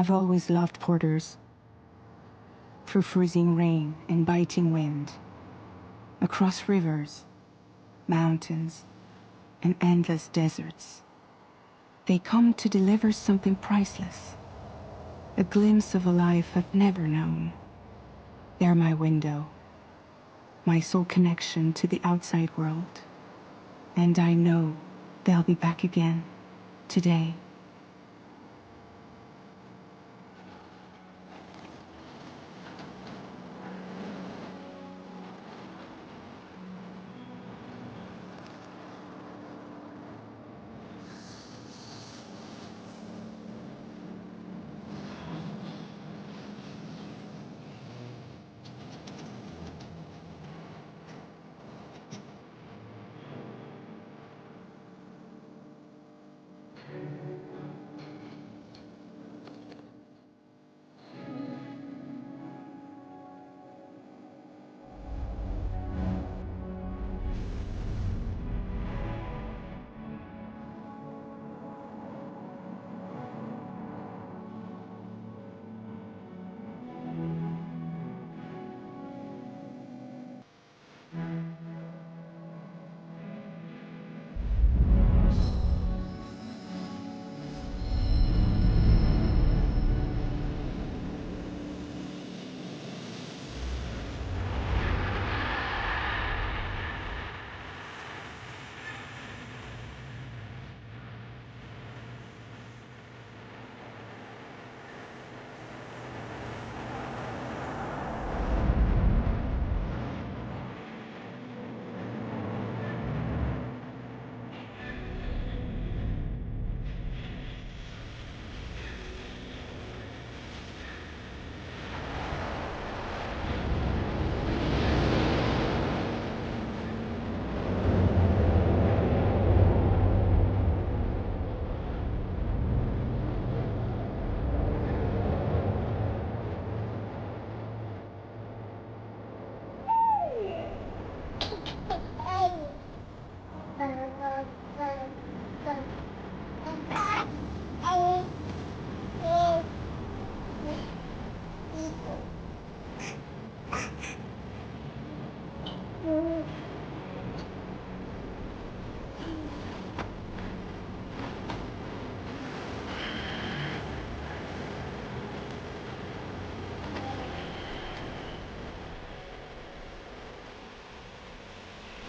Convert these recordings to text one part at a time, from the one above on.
I've always loved porters. Through freezing rain and biting wind, across rivers, mountains, and endless deserts, they come to deliver something priceless, a glimpse of a life I've never known. They're my window, my sole connection to the outside world. And I know they'll be back again today.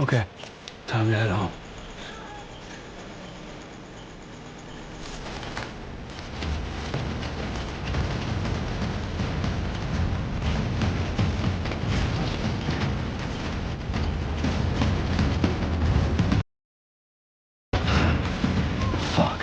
Okay, time to head home. Fuck.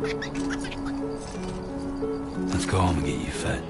Let's go home and get you fed.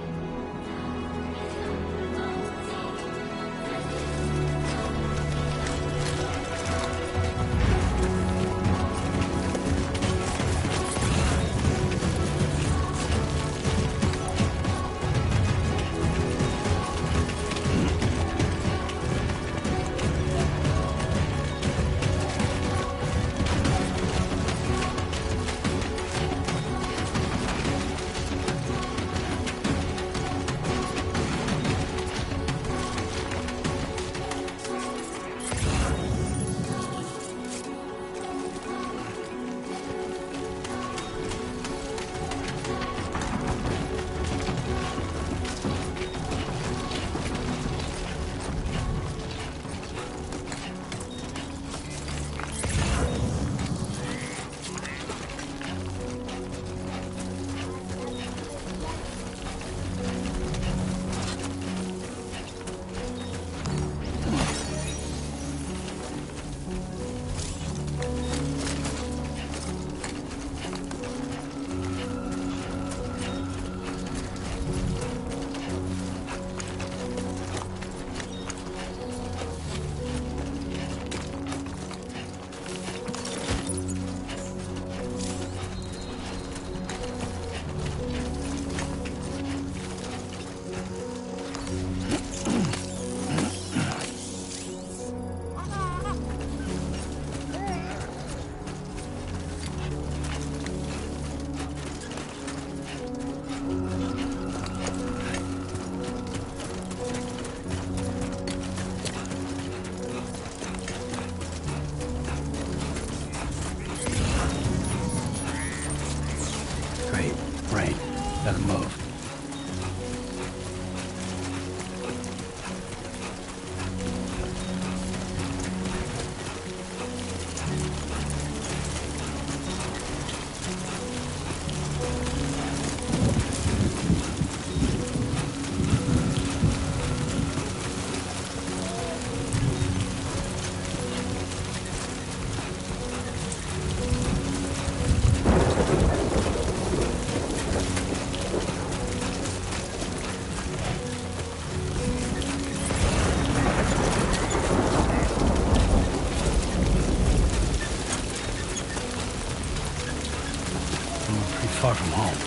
Great. Rain. Doesn't move. We're pretty far from home.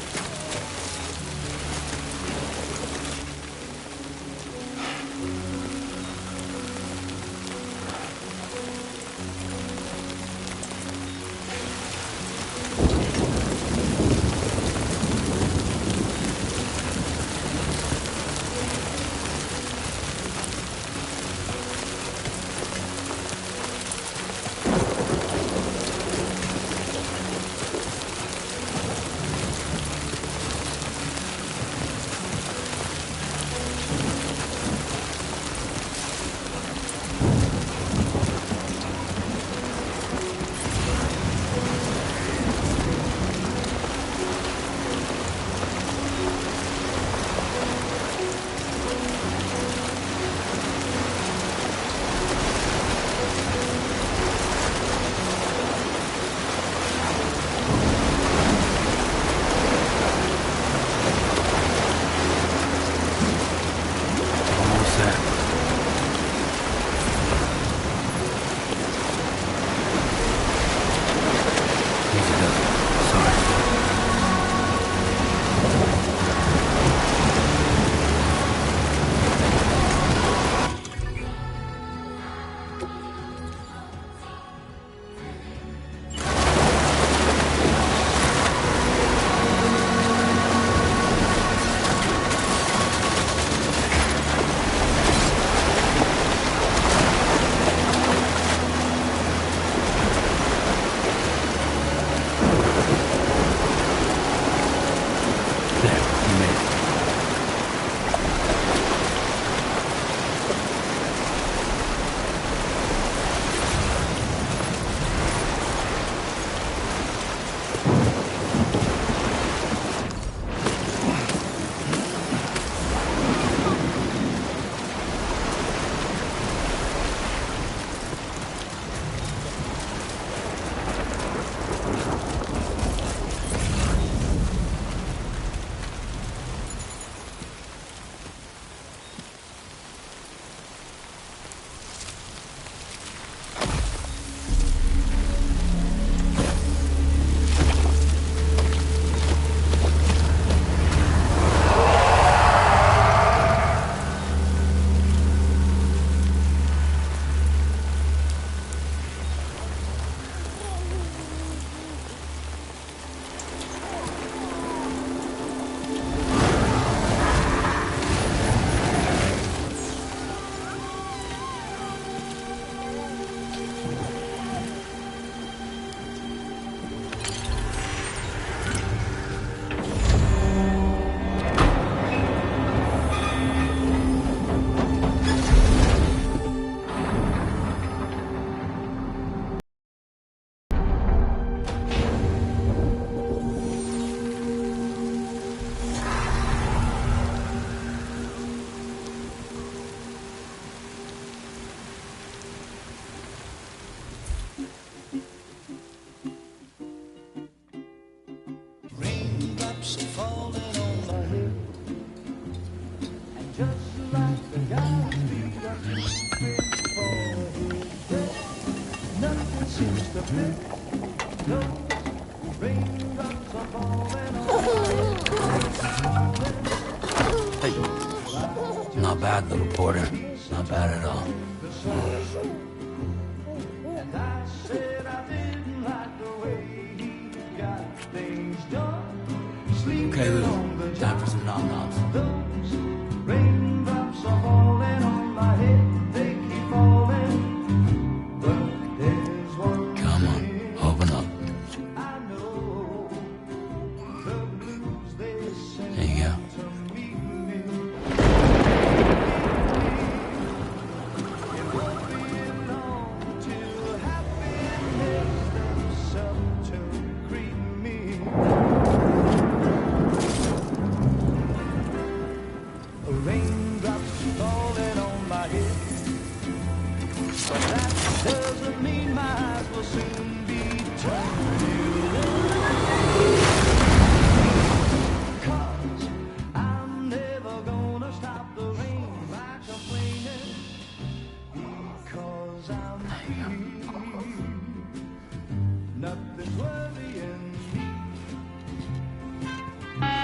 raindrops are falling on my head. And just like the guy's feet are creeping for his nothing seems to fit. Those raindrops are falling on my head. Hey, not bad, little Porter. Not bad at all. And I said I didn't like the way he got things done. Okay, Lou. Time for some nom-noms. Those raindrops are falling on my head. They keep falling. But there's one Come on, open up. I know. The blues they sing There you go. to meet me. It won't be long till happiness themselves to greet me. Raindrops falling on my head, but that doesn't mean my eyes will soon be turning red. 'Cause I'm never gonna stop the rain by complaining, because I'm free. Nothing's worrying me.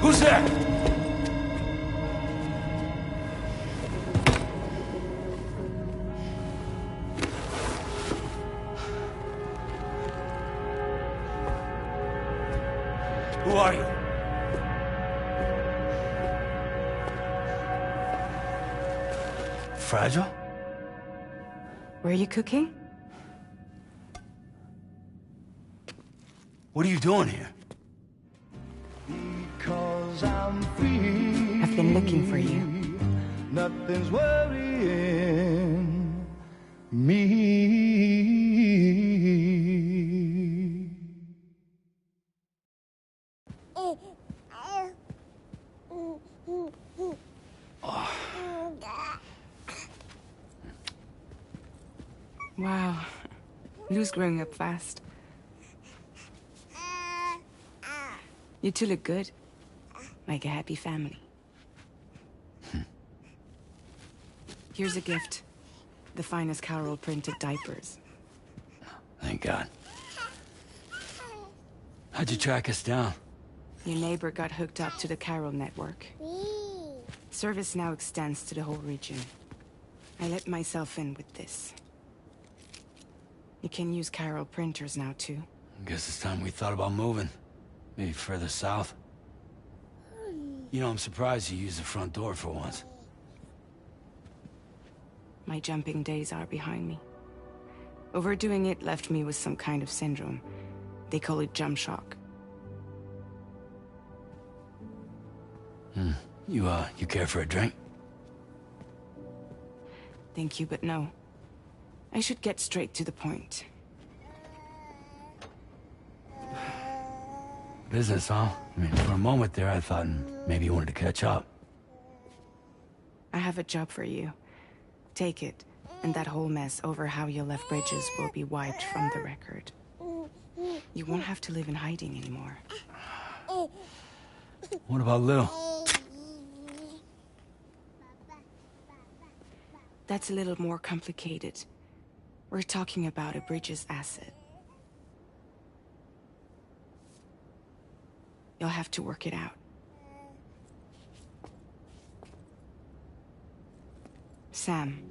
Who's there? Who are you? Fragile? Were you cooking? What are you doing here? Because I'm free. I've been looking for you. Nothing's worrying me. Wow. Lou's growing up fast. You two look good. Like a happy family. Here's a gift. The finest Carol printed diapers. Thank God. How'd you track us down? Your neighbor got hooked up to the Carol network. Service now extends to the whole region. I let myself in with this. You can use Carol printers now, too. I guess it's time we thought about moving. Maybe further south. You know, I'm surprised you used the front door for once. My jumping days are behind me. Overdoing it left me with some kind of syndrome. They call it jump shock. You care for a drink? Thank you, but no. I should get straight to the point. Business, huh? I mean, for a moment there, I thought maybe you wanted to catch up. I have a job for you. Take it, and that whole mess over how you left Bridges will be wiped from the record. You won't have to live in hiding anymore. What about Lou? That's a little more complicated. We're talking about a Bridges asset. You'll have to work it out. Sam,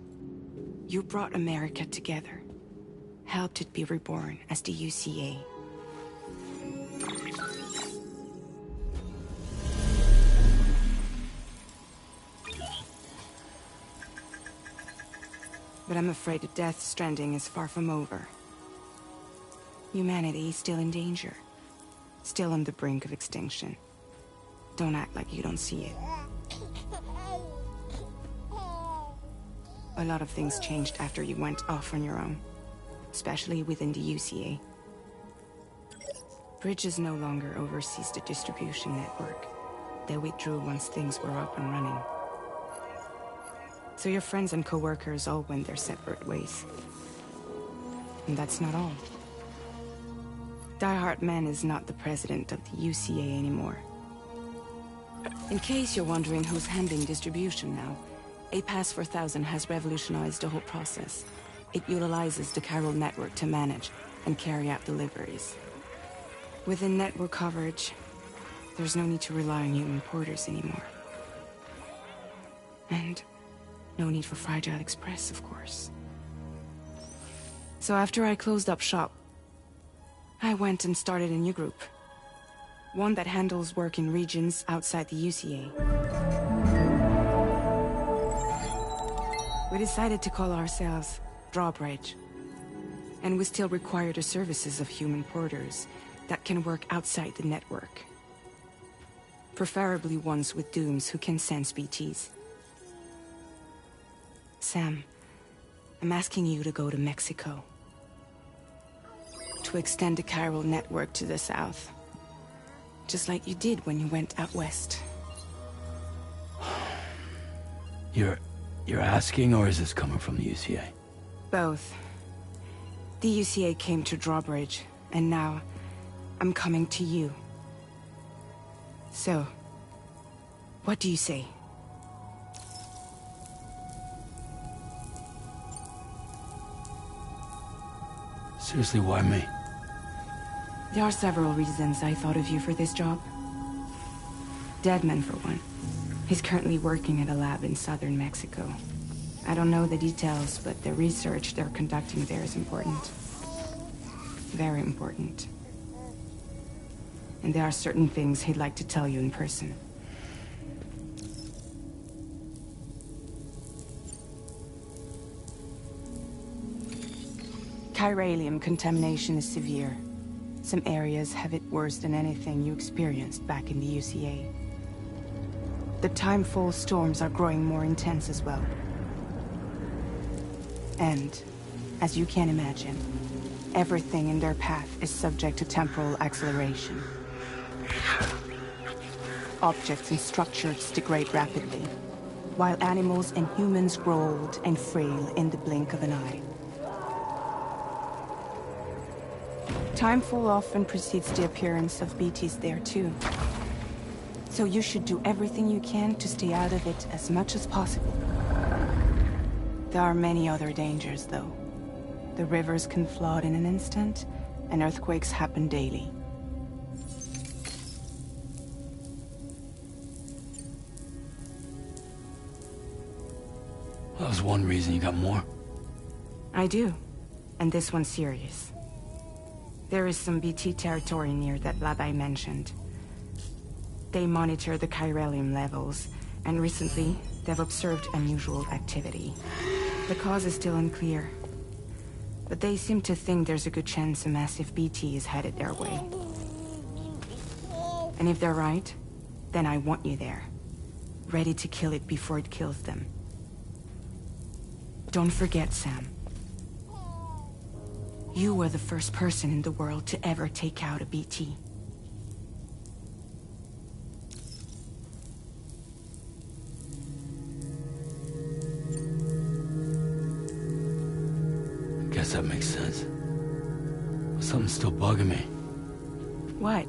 you brought America together. Helped it be reborn as the UCA. But I'm afraid that Death Stranding is far from over. Humanity is still in danger. Still on the brink of extinction. Don't act like you don't see it. A lot of things changed after you went off on your own. Especially within the UCA. Bridges no longer oversees the distribution network. They withdrew once things were up and running. So your friends and co-workers all went their separate ways. And that's not all. Die Hartman is not the president of the UCA anymore. In case you're wondering who's handling distribution now, A Pass 4000 has revolutionized the whole process. It utilizes the chiral network to manage and carry out deliveries. Within network coverage, there's no need to rely on human porters anymore. And no need for Fragile Express, of course. So after I closed up shop, I went and started a new group. One that handles work in regions outside the UCA. We decided to call ourselves Drawbridge. And we still require the services of human porters that can work outside the network. Preferably ones with dooms who can sense BTs. Sam, I'm asking you to go to Mexico. To extend the chiral network to the south. Just like you did when you went out west. You're asking, or is this coming from the UCA? Both. The UCA came to Drawbridge, and now I'm coming to you. So, what do you say? Seriously, why me? There are several reasons I thought of you for this job. Deadman, for one. He's currently working at a lab in southern Mexico. I don't know the details, but the research they're conducting there is important. Very important. And there are certain things he'd like to tell you in person. Chiralium contamination is severe. Some areas have it worse than anything you experienced back in the UCA. The timefall storms are growing more intense as well. And, as you can imagine, everything in their path is subject to temporal acceleration. Objects and structures degrade rapidly, while animals and humans grow old and frail in the blink of an eye. Timefall often precedes the appearance of BTs there too. So you should do everything you can to stay out of it as much as possible. There are many other dangers, though. The rivers can flood in an instant, and earthquakes happen daily. That was one reason. You got more? I do. And this one's serious. There is some BT territory near that lab I mentioned. They monitor the chiralium levels, and recently, they've observed unusual activity. The cause is still unclear, but they seem to think there's a good chance a massive BT is headed their way. And if they're right, then I want you there, ready to kill it before it kills them. Don't forget, Sam. You were the first person in the world to ever take out a BT. Guess that makes sense. But something's still bugging me. What?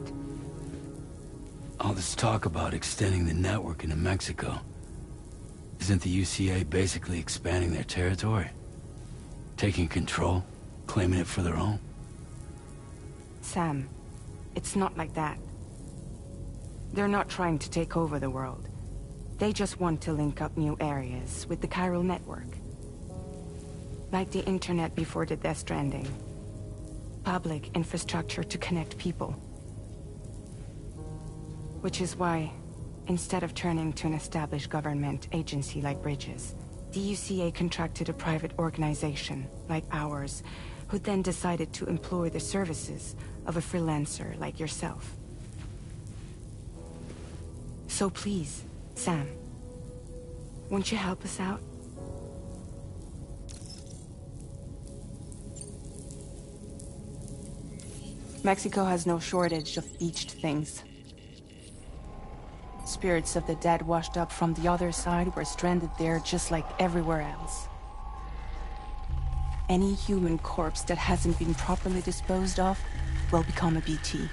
All this talk about extending the network into Mexico. Isn't the UCA basically expanding their territory? Taking control? Claiming it for their own? Sam, it's not like that. They're not trying to take over the world. They just want to link up new areas with the chiral network. Like the internet before the Death Stranding. Public infrastructure to connect people. Which is why, instead of turning to an established government agency like Bridges, The UCA contracted a private organization, like ours, who then decided to employ the services of a freelancer like yourself. So please, Sam, won't you help us out? Mexico has no shortage of beached things. Spirits of the dead washed up from the other side were stranded there just like everywhere else. Any human corpse that hasn't been properly disposed of will become a BT.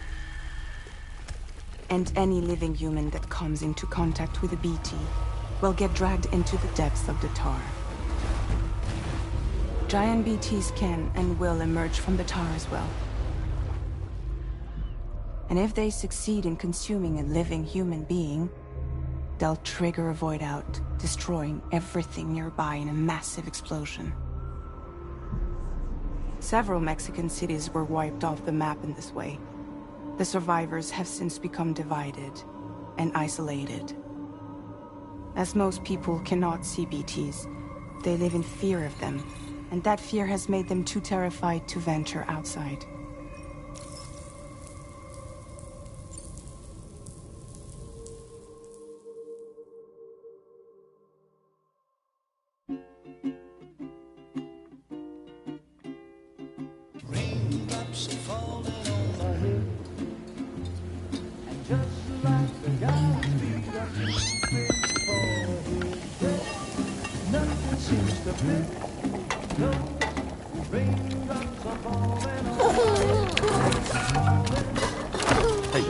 And any living human that comes into contact with a BT will get dragged into the depths of the tar. Giant BTs can and will emerge from the tar as well. And if they succeed in consuming a living human being, they'll trigger a void out, destroying everything nearby in a massive explosion. Several Mexican cities were wiped off the map in this way. The survivors have since become divided and isolated. As most people cannot see BTs, they live in fear of them, and that fear has made them too terrified to venture outside. Raindrops are falling on my head, and just like the guy's feet are creeping for his bed, nothing seems to fit. No, raindrops are falling on my head. Hey,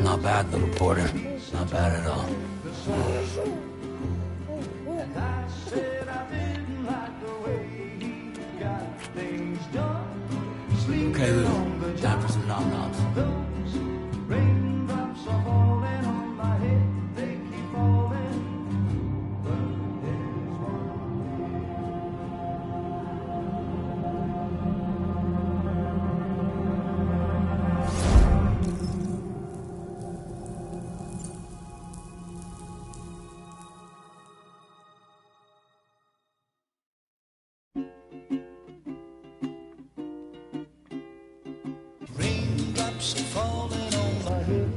not bad, little porter. Not bad at all. And I said I didn't like the way he got things done. Okay, Lou, time for some nom-noms. Those raindrops are falling on my head, they keep falling. But there's raindrops are falling on my head,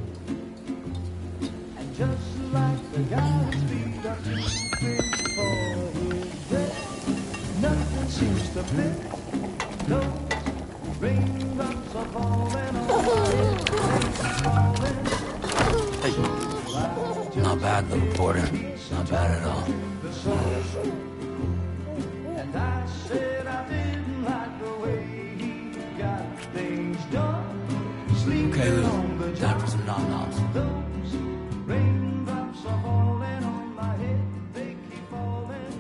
and just like the guy's feet are creeping for his bed, nothing seems to fit. Those raindrops are falling on my head, they keep falling. Hey, not bad, little porter. Not bad at all. And I said I didn't like the way he got things done. Okay, Lou, On the time job, for some nom-noms. those raindrops are falling on my head, they keep falling.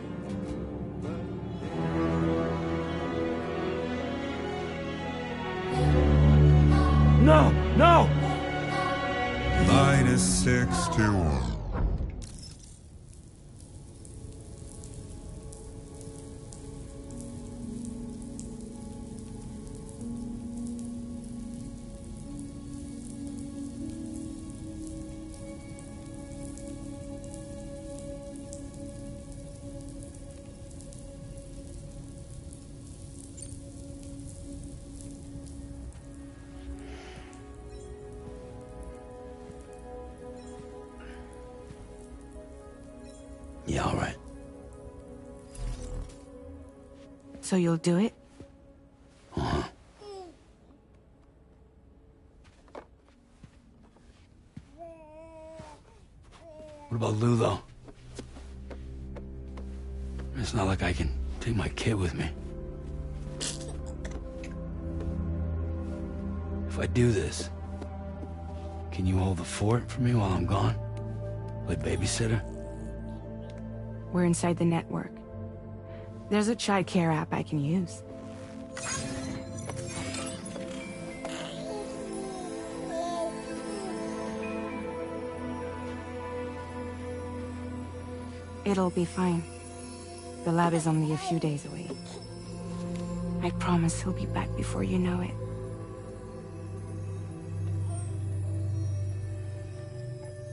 No! No! -61. Yeah, all right. So you'll do it? Uh-huh. What about Lou, though? It's not like I can take my kid with me. If I do this, can you hold the fort for me while I'm gone? Play babysitter? We're inside the network. There's a child care app I can use. It'll be fine. The lab is only a few days away. I promise he'll be back before you know it.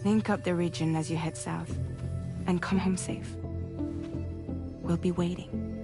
Link up the region as you head south, and come home safe. will be waiting.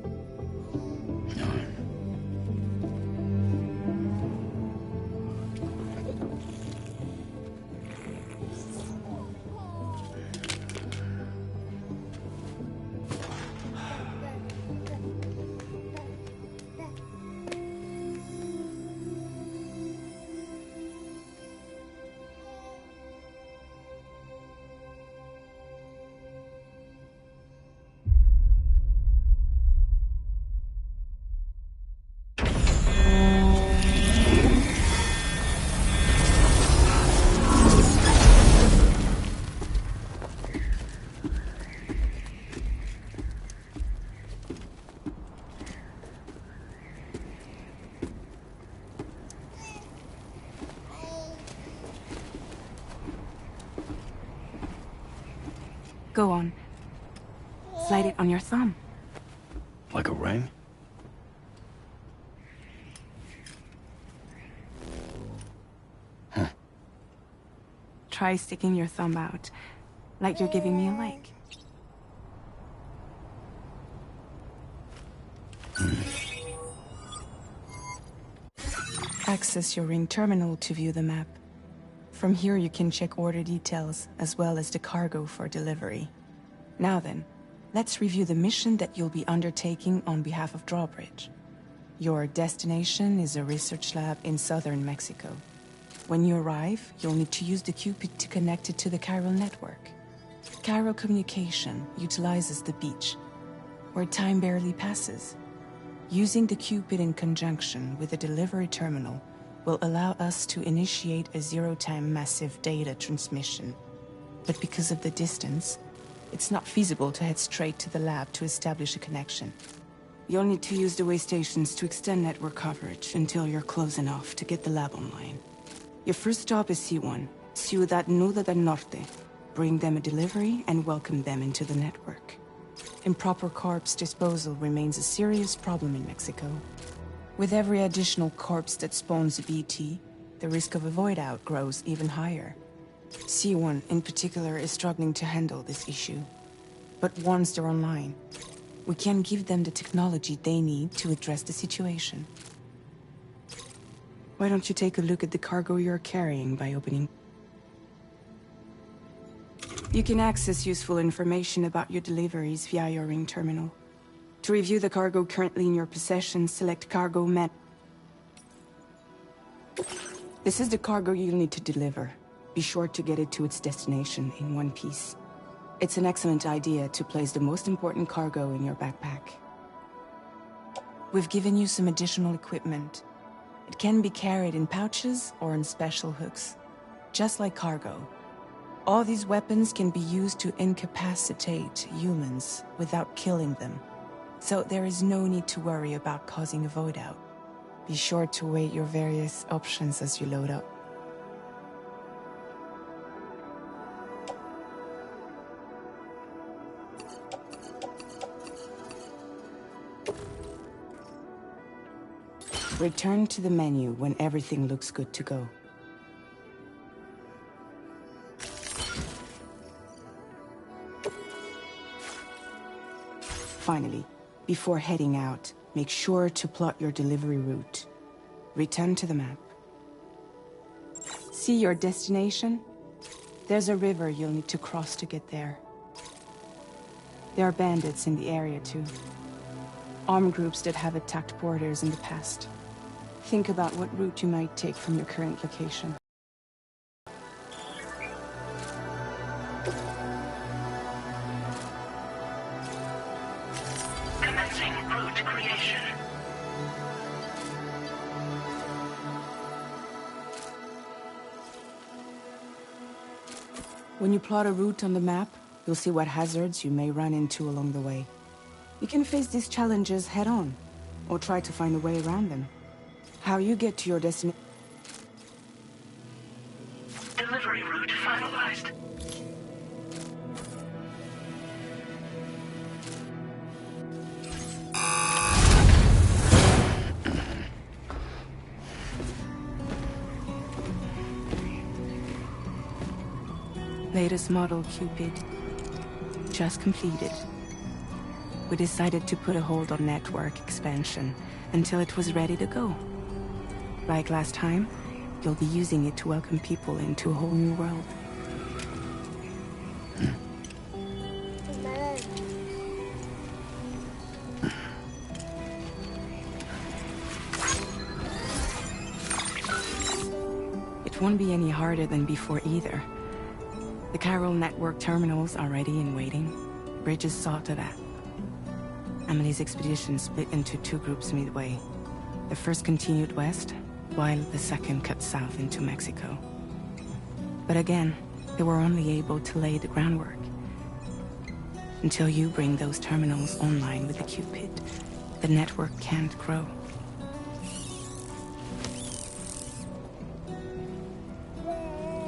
Go on. Slide it on your thumb. Like a ring? Huh. Try sticking your thumb out, like you're giving me a like. Access your ring terminal to view the map. From here you can check order details, as well as the cargo for delivery. Now then, let's review the mission that you'll be undertaking on behalf of Drawbridge. Your destination is a research lab in southern Mexico. When you arrive, you'll need to use the Cupid to connect it to the chiral network. Chiral communication utilizes the beach, where time barely passes. Using the Cupid in conjunction with the delivery terminal will allow us to initiate a zero-time massive data transmission. But because of the distance, it's not feasible to head straight to the lab to establish a connection. You'll need to use the way stations to extend network coverage until you're close enough to get the lab online. Your first stop is C1, Ciudad Nuda del Norte. Bring them a delivery and welcome them into the network. Improper corpse disposal remains a serious problem in Mexico. With every additional corpse that spawns a BT, the risk of a void out grows even higher. C1 in particular is struggling to handle this issue. But once they're online, we can give them the technology they need to address the situation. Why don't you take a look at the cargo you're carrying by opening? You can access useful information about your deliveries via your ring terminal. To review the cargo currently in your possession, select Cargo Map. This is the cargo you'll need to deliver. Be sure to get it to its destination in one piece. It's an excellent idea to place the most important cargo in your backpack. We've given you some additional equipment. It can be carried in pouches or in special hooks, just like cargo. All these weapons can be used to incapacitate humans without killing them. So there is no need to worry about causing a void out. Be sure to weigh your various options as you load up. Return to the menu when everything looks good to go. Finally, before heading out, make sure to plot your delivery route. Return to the map. See your destination? There's a river you'll need to cross to get there. There are bandits in the area too. Armed groups that have attacked borders in the past. Think about what route you might take from your current location. Commencing route creation. When you plot a route on the map, you'll see what hazards you may run into along the way. You can face these challenges head-on, or try to find a way around them. How you get to your destination... Delivery route finalized. Latest model Cupid. Just completed. we decided to put a hold on network expansion until it was ready to go. Like last time, you'll be using it to welcome people into a whole new world. It won't be any harder than before either. The Carol network terminals are ready and waiting. Bridges saw to that. Amelie's expedition split into two groups midway. The first continued west, while the second cut south into Mexico. But again, they were only able to lay the groundwork. Until you bring those terminals online with the Cupid, the network can't grow.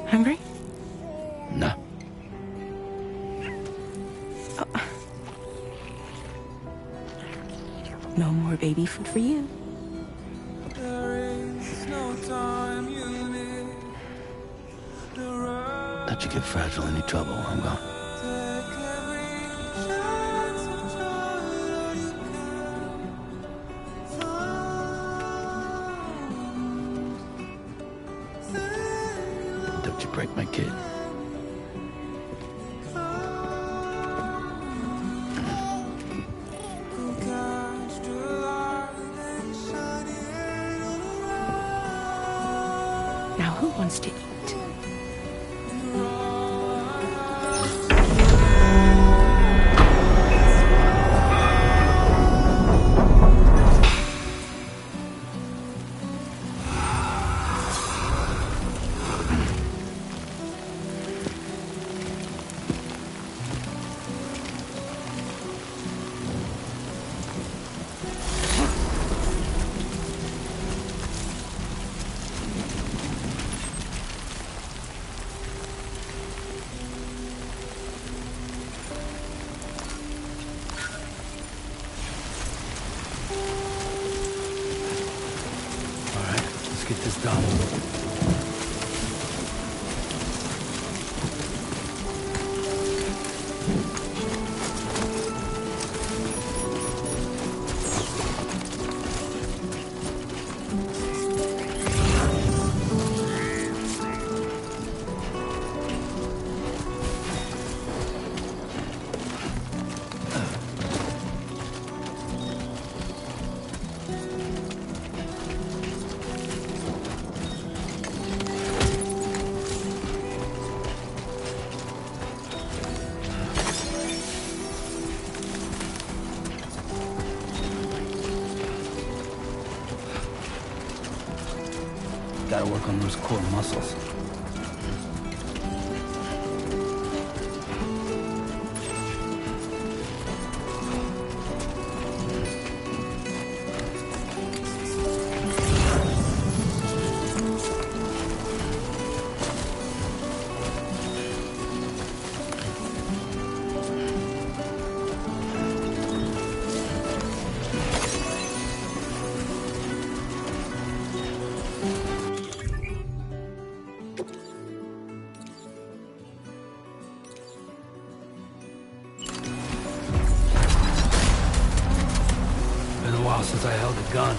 Hungry? No. Oh. No more baby food for you. Don't you get fragile any trouble while I'm gone. Don't you break my kid. Now who wants to eat? Get this done. Gotta work on those core muscles. Since I held a gun.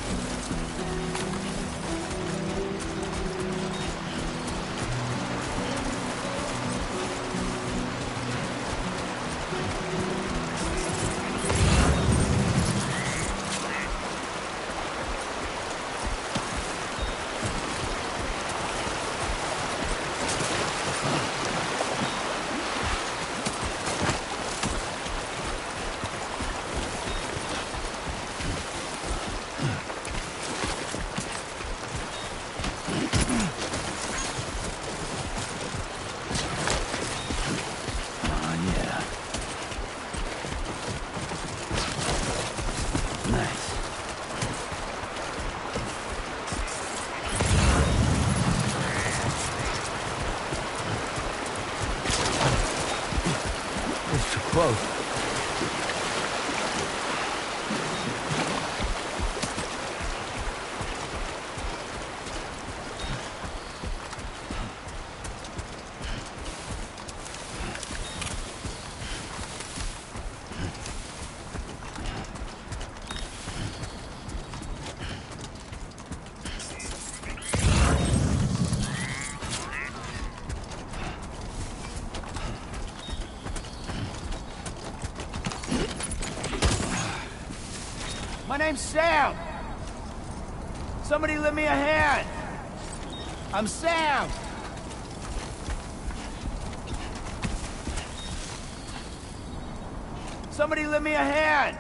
Close. My name's Sam! Somebody lend me a hand! I'm Sam! Somebody lend me a hand!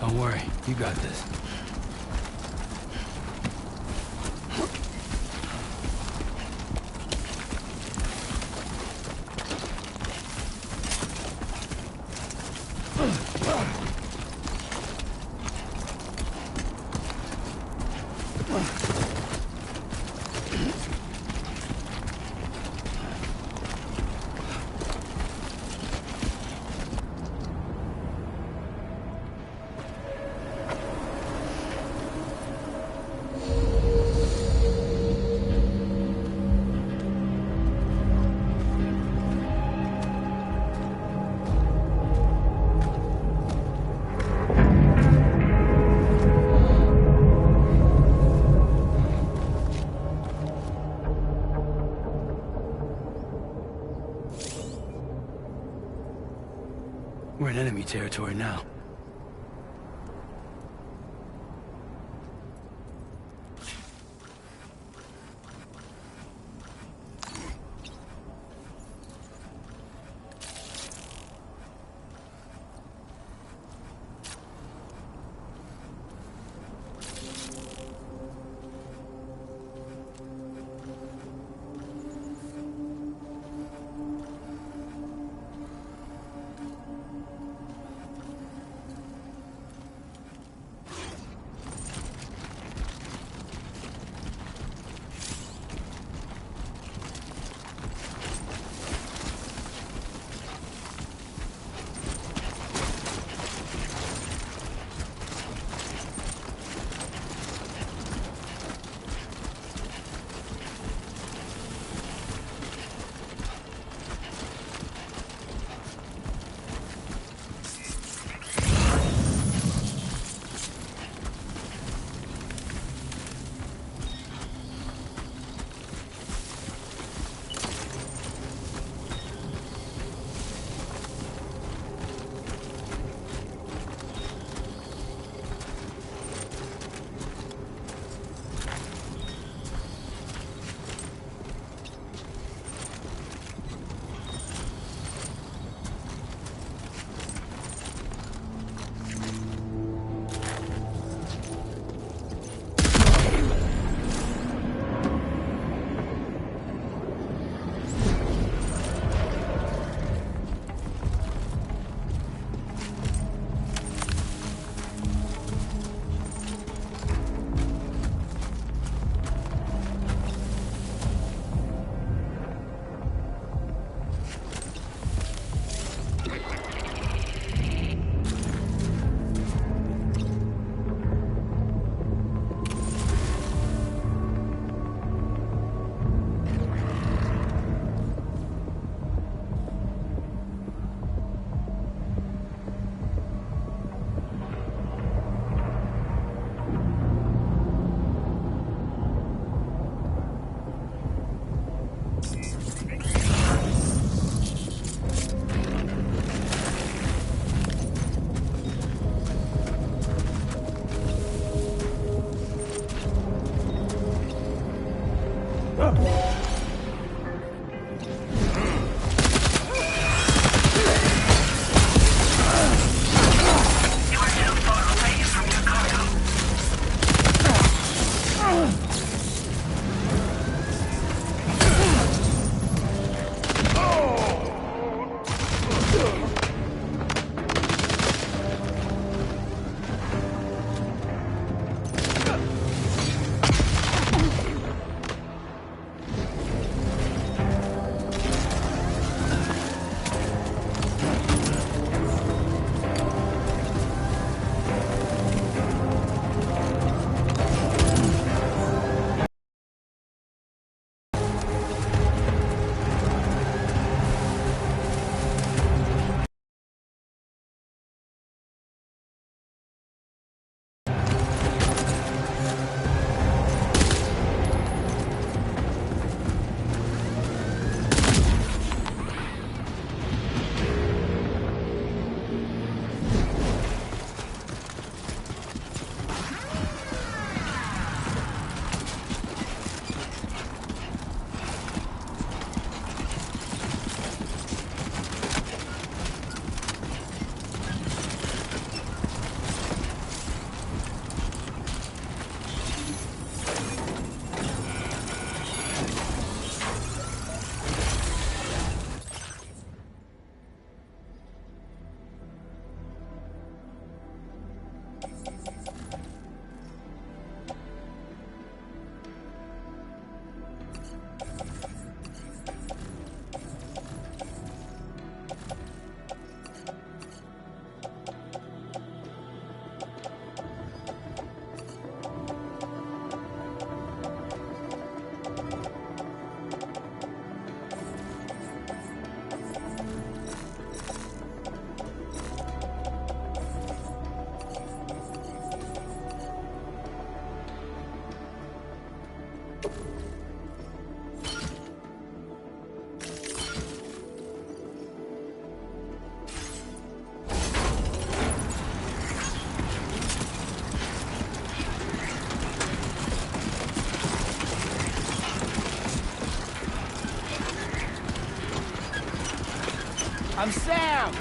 Don't worry, you got this. We're in enemy territory now. You are too far away from your cargo. I'm Sam!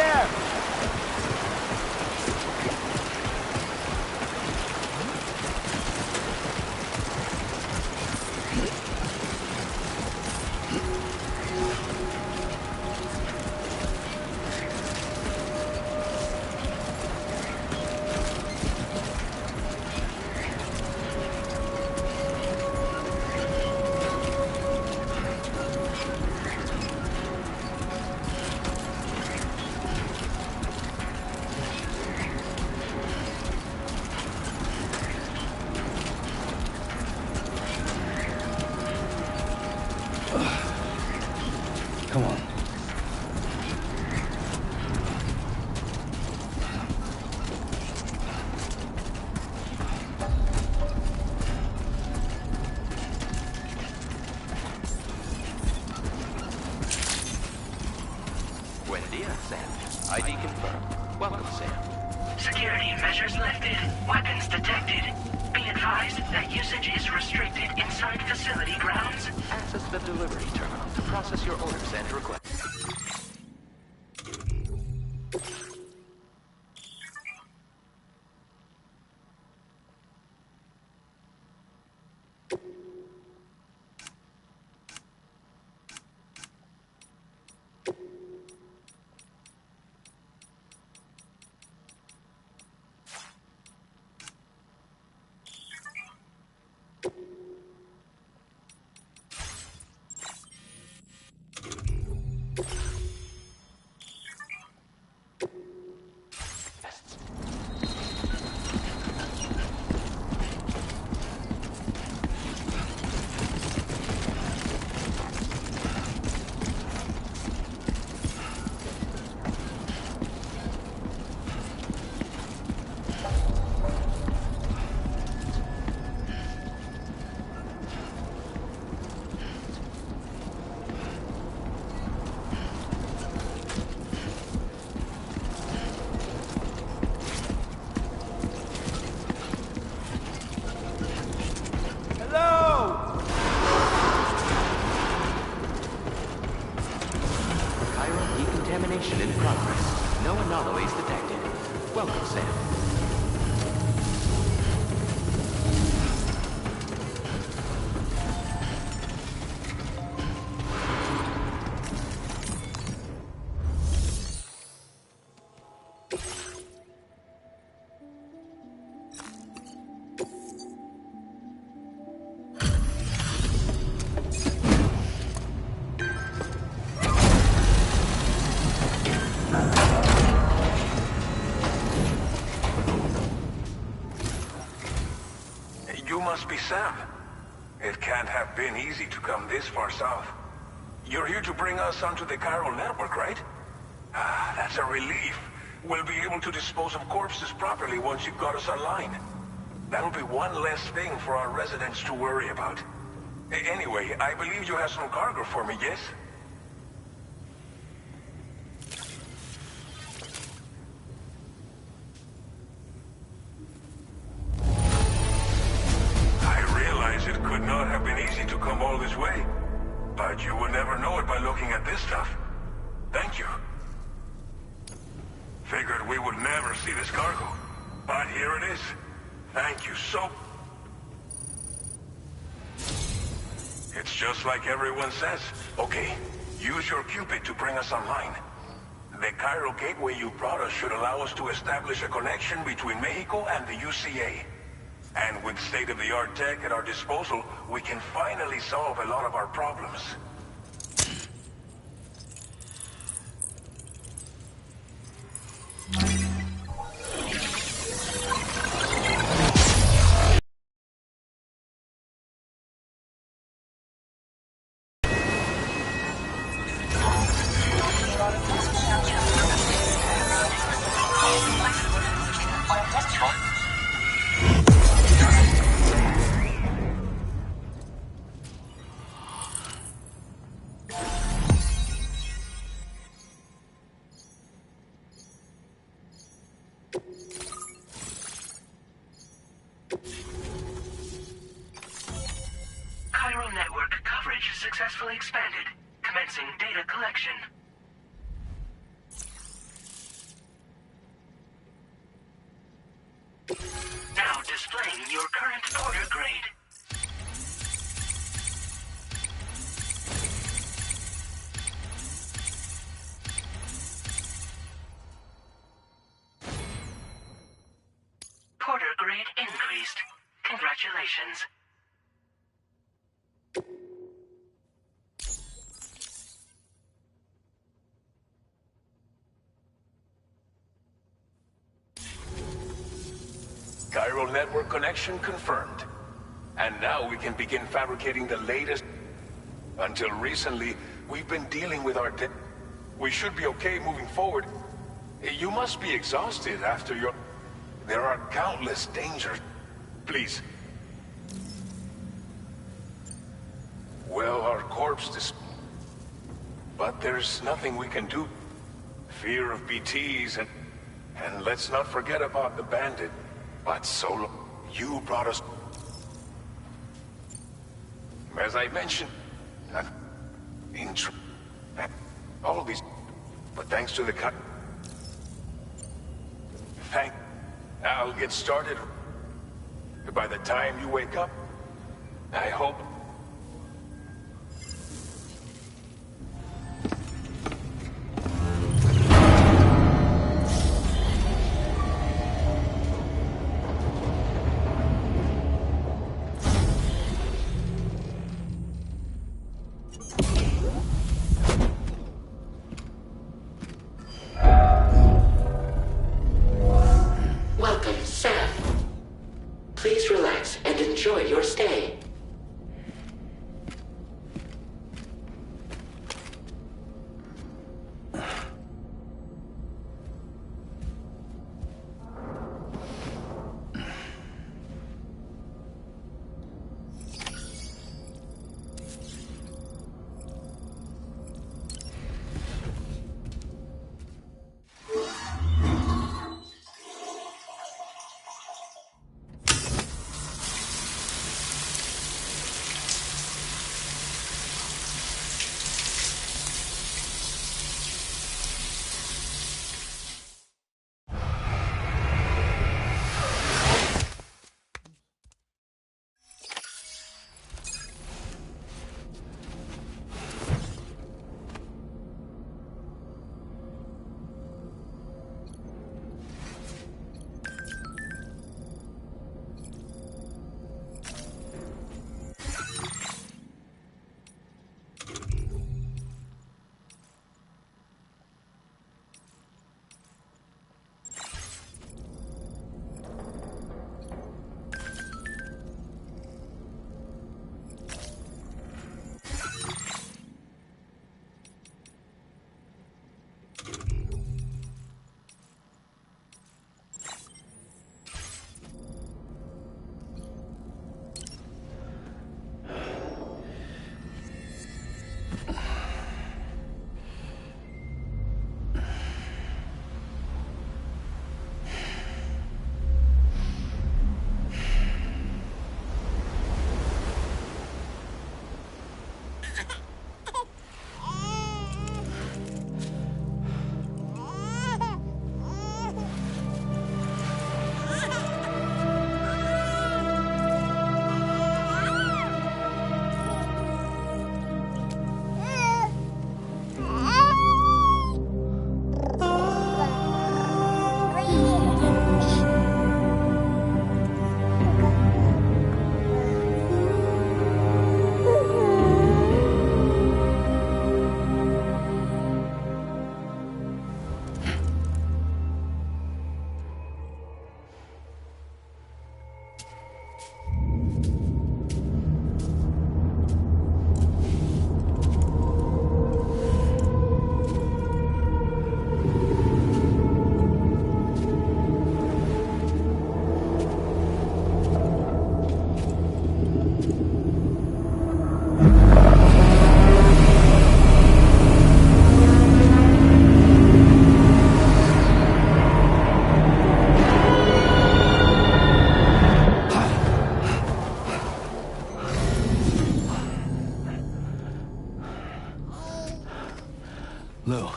there! Come on. Buen dia, Sam. ID confirmed. Welcome, Sam. Security measures lifted. Weapons detected. Be advised that usage is restricted inside facility grounds. Access the delivery terminal to process your orders and requests. Decontamination in progress. No anomalies detected. Welcome, Sam. You must be Sam. It can't have been easy to come this far south. You're here to bring us onto the chiral network, right? Ah, that's a relief. We'll be able to dispose of corpses properly once you've got us online. That'll be one less thing for our residents to worry about. Anyway, I believe you have some cargo for me, yes? It could not have been easy to come all this way. But you will never know it by looking at this stuff. Thank you. Figured we would never see this cargo. But here it is. Thank you so... It's just like everyone says. Okay, use your Cupid to bring us online. The chiral gateway you brought us should allow us to establish a connection between Mexico and the UCA. And with state-of-the-art tech at our disposal, we can finally solve a lot of our problems. Chiral network coverage successfully expanded. Commencing data collection. Now displaying your current porter grade. Porter grade increased. Congratulations. Chiral network connection confirmed. And now we can begin fabricating the latest. Until recently, we've been dealing with our We should be okay moving forward. You must be exhausted after your... There are countless dangers. Please. Well, our corpse But there's nothing we can do. Fear of BTs and let's not forget about the bandit. But Solo, you brought us... As I mentioned, all these... But thanks to the cut... I'll get started. By the time you wake up, I hope... Welcome, Sam. Please relax and enjoy your stay. Lou.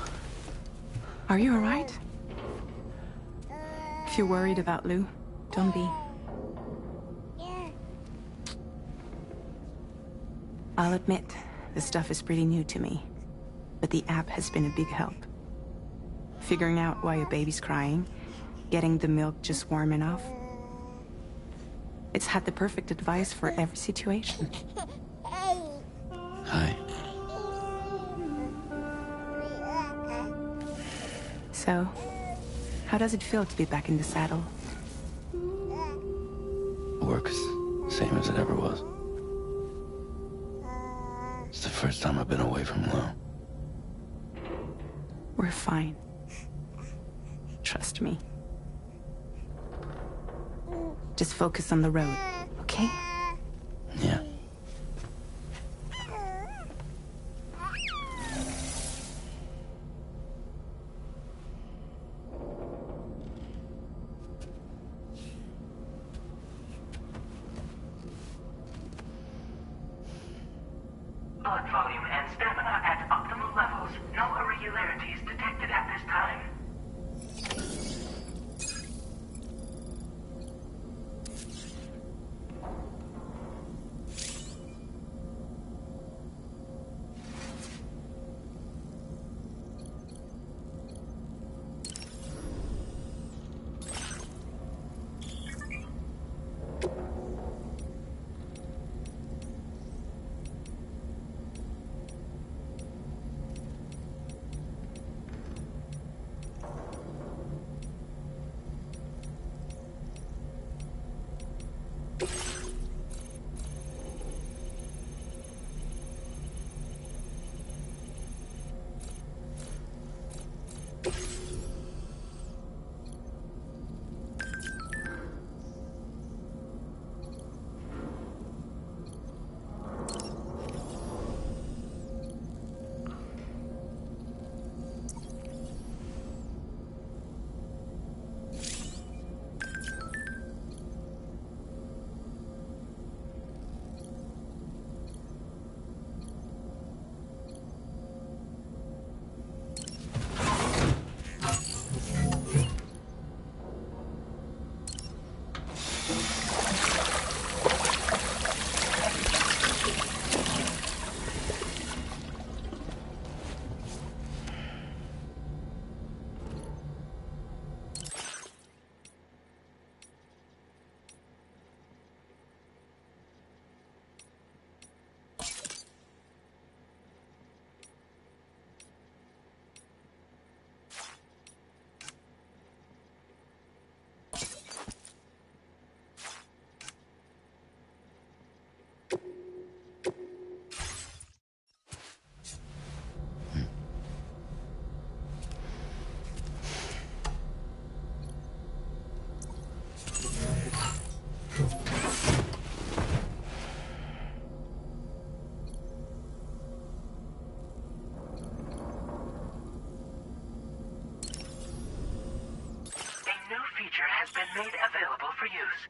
Are you alright? If you're worried about Lou, Don't be. I'll admit, this stuff is pretty new to me, but the app has been a big help. Figuring out why a baby's crying, getting the milk just warm enough. It's had the perfect advice for every situation. Hi. So, how does it feel to be back in the saddle? Work's same as it ever was. It's the first time I've been away from Lo. We're fine. Trust me. Just focus on the road, okay? Yeah. Blood volume and stamina at optimal levels. No irregularities detected at this time. Feature has been made available for use.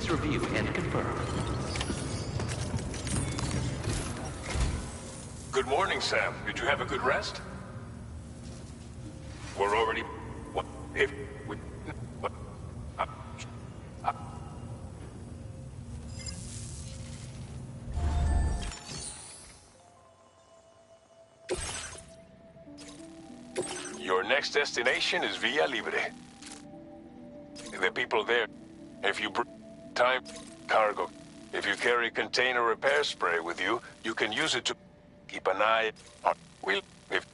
Review and confirm. Good morning, Sam. Did you have a good rest? We're already... What? If we... What? next destination is Villa Libre. The people there, if you bring time cargo, if you carry container repair spray with you, you can use it to keep an eye on wheel. If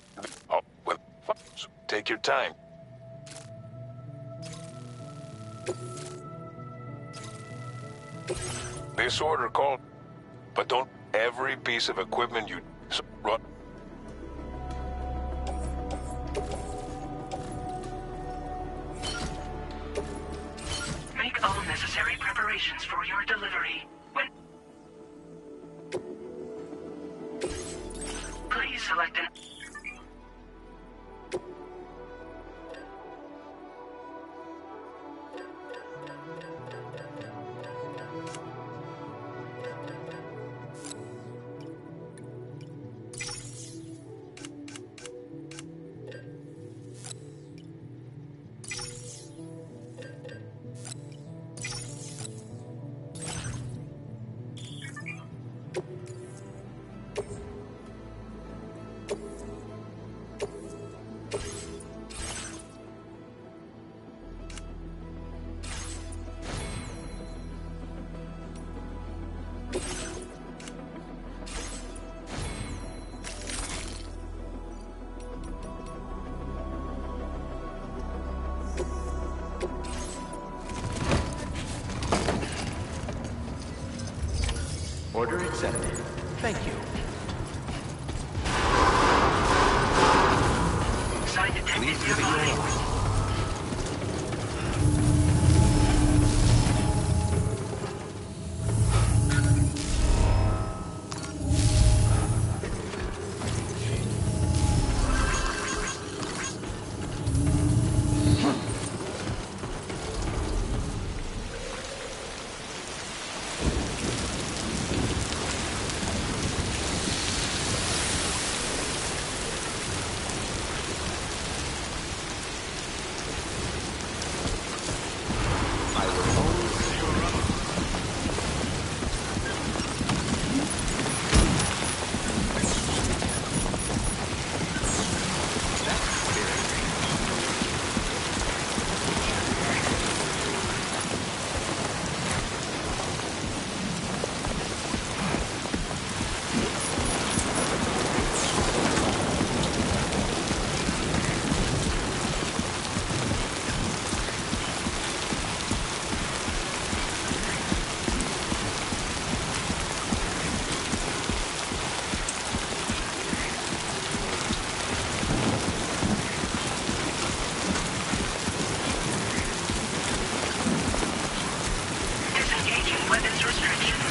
so take your time. This order called, but don't every piece of equipment you run. Make all necessary preparations for your delivery. Please select an... Order accepted. Thank you. Sign detected Please give it nearby. your all. Disengaging weapons restrictions.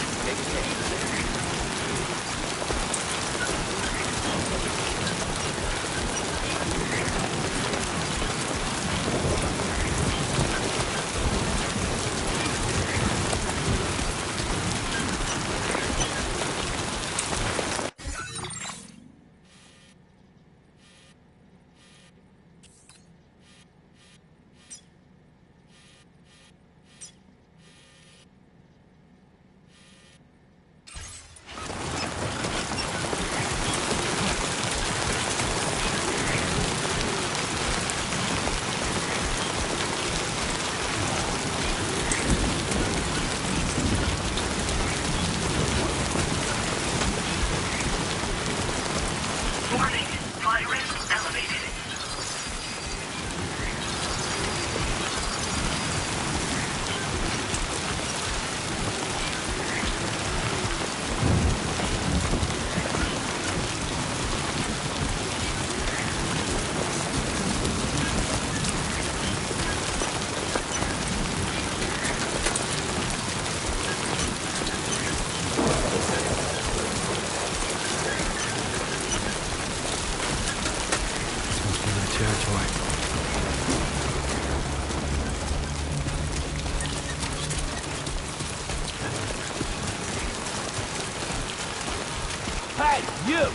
Warning, fly risk elevated. Territory. Hey, you!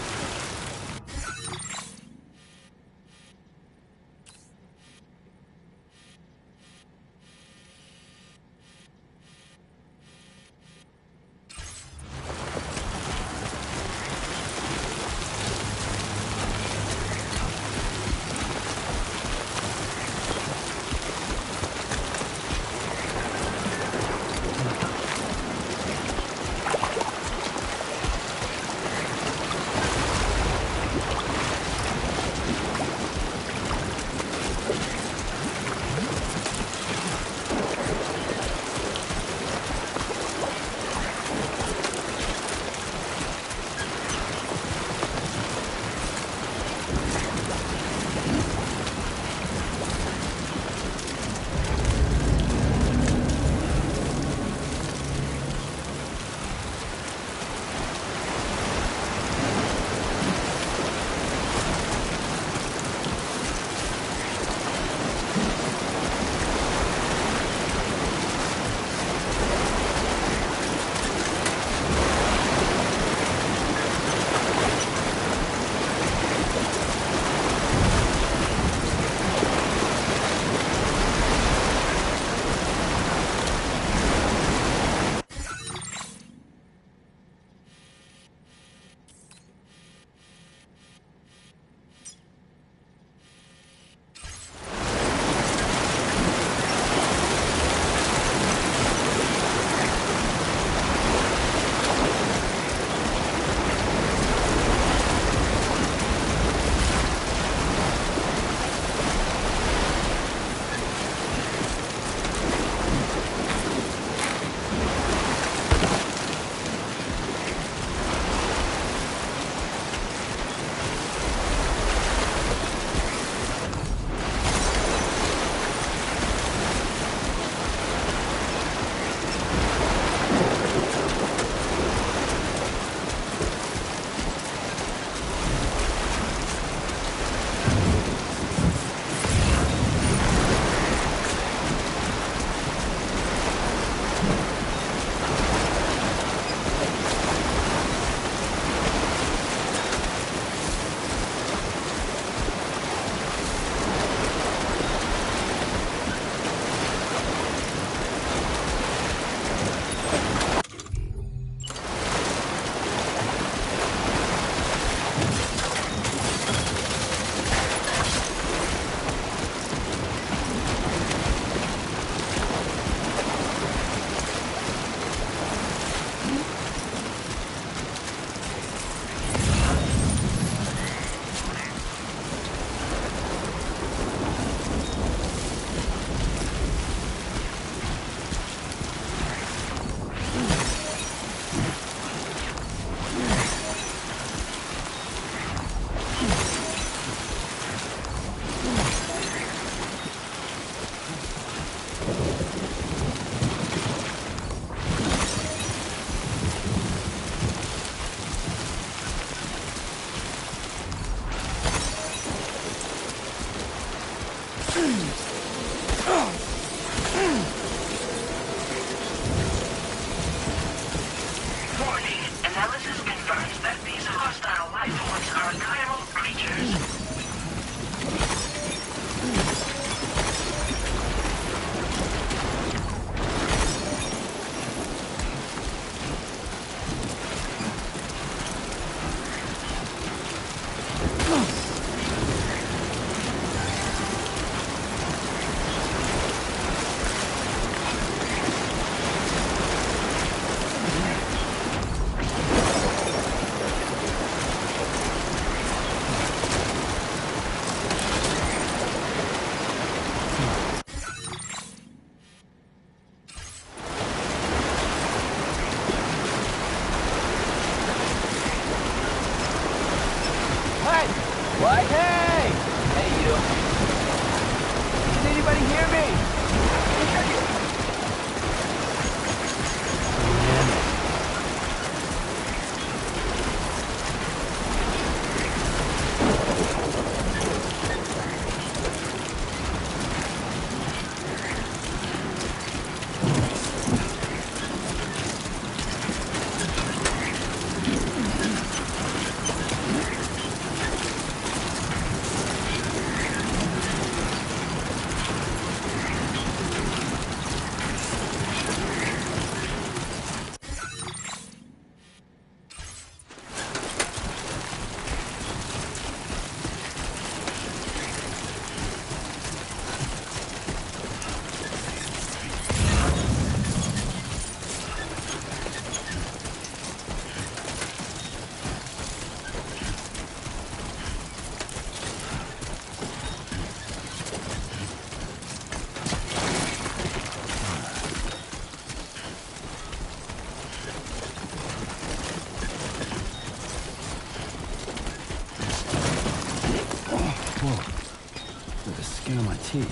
keys.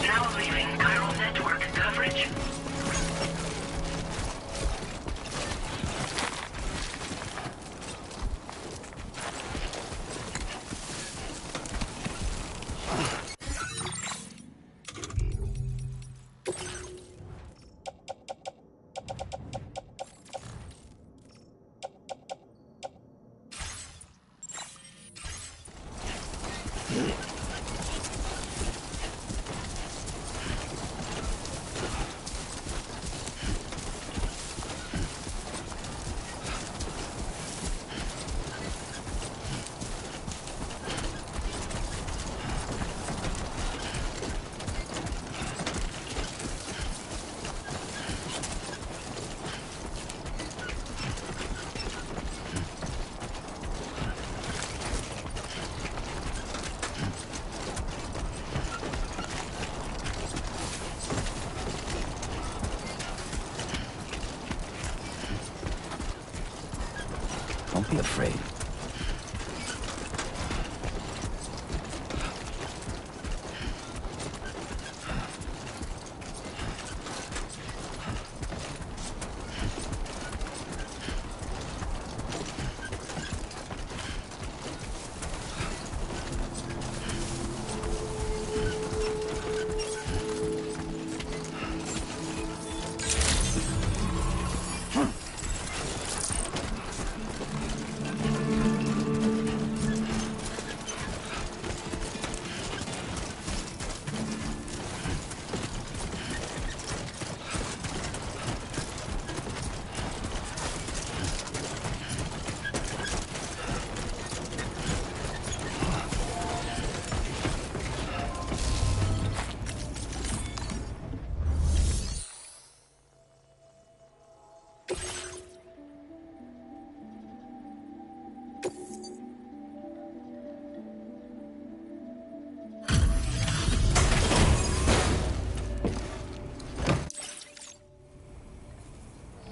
Now leaving chiral network coverage. Don't be afraid.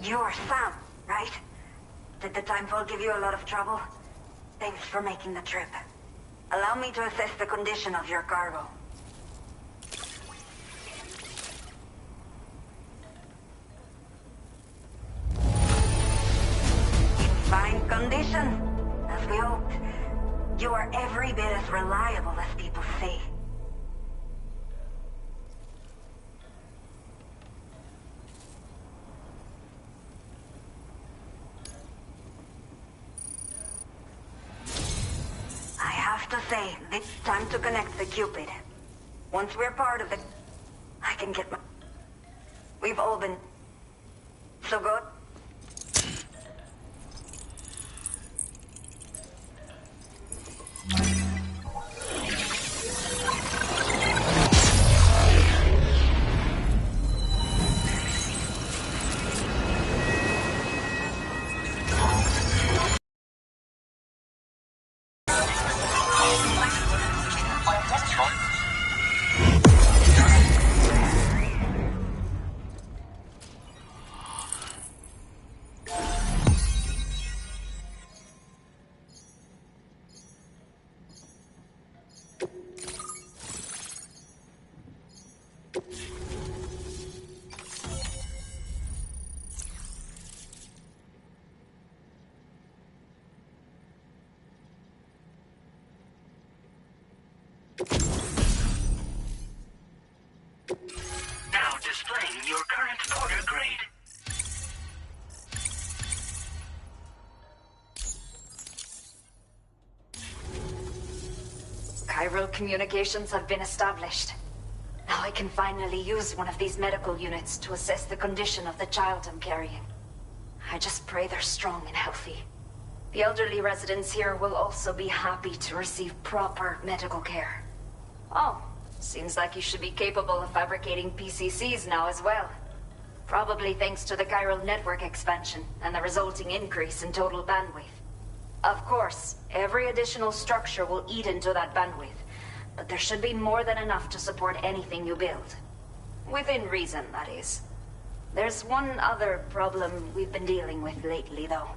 You're Sam, right? Did the timefall give you a lot of trouble? Thanks for making the trip. Allow me to assess the condition of your cargo. In fine condition, as we hoped. You are every bit as reliable as people say. To say, it's time to connect the Cupid. Once we're part of it, I can get my... We've all been... so good. Now displaying your current order grade. Chiral communications have been established. Now I can finally use one of these medical units to assess the condition of the child I'm carrying. I just pray they're strong and healthy. The elderly residents here will also be happy to receive proper medical care. Oh, seems like you should be capable of fabricating PCCs now as well. Probably thanks to the chiral network expansion and the resulting increase in total bandwidth. Of course, every additional structure will eat into that bandwidth, but there should be more than enough to support anything you build. Within reason, that is. There's one other problem we've been dealing with lately, though.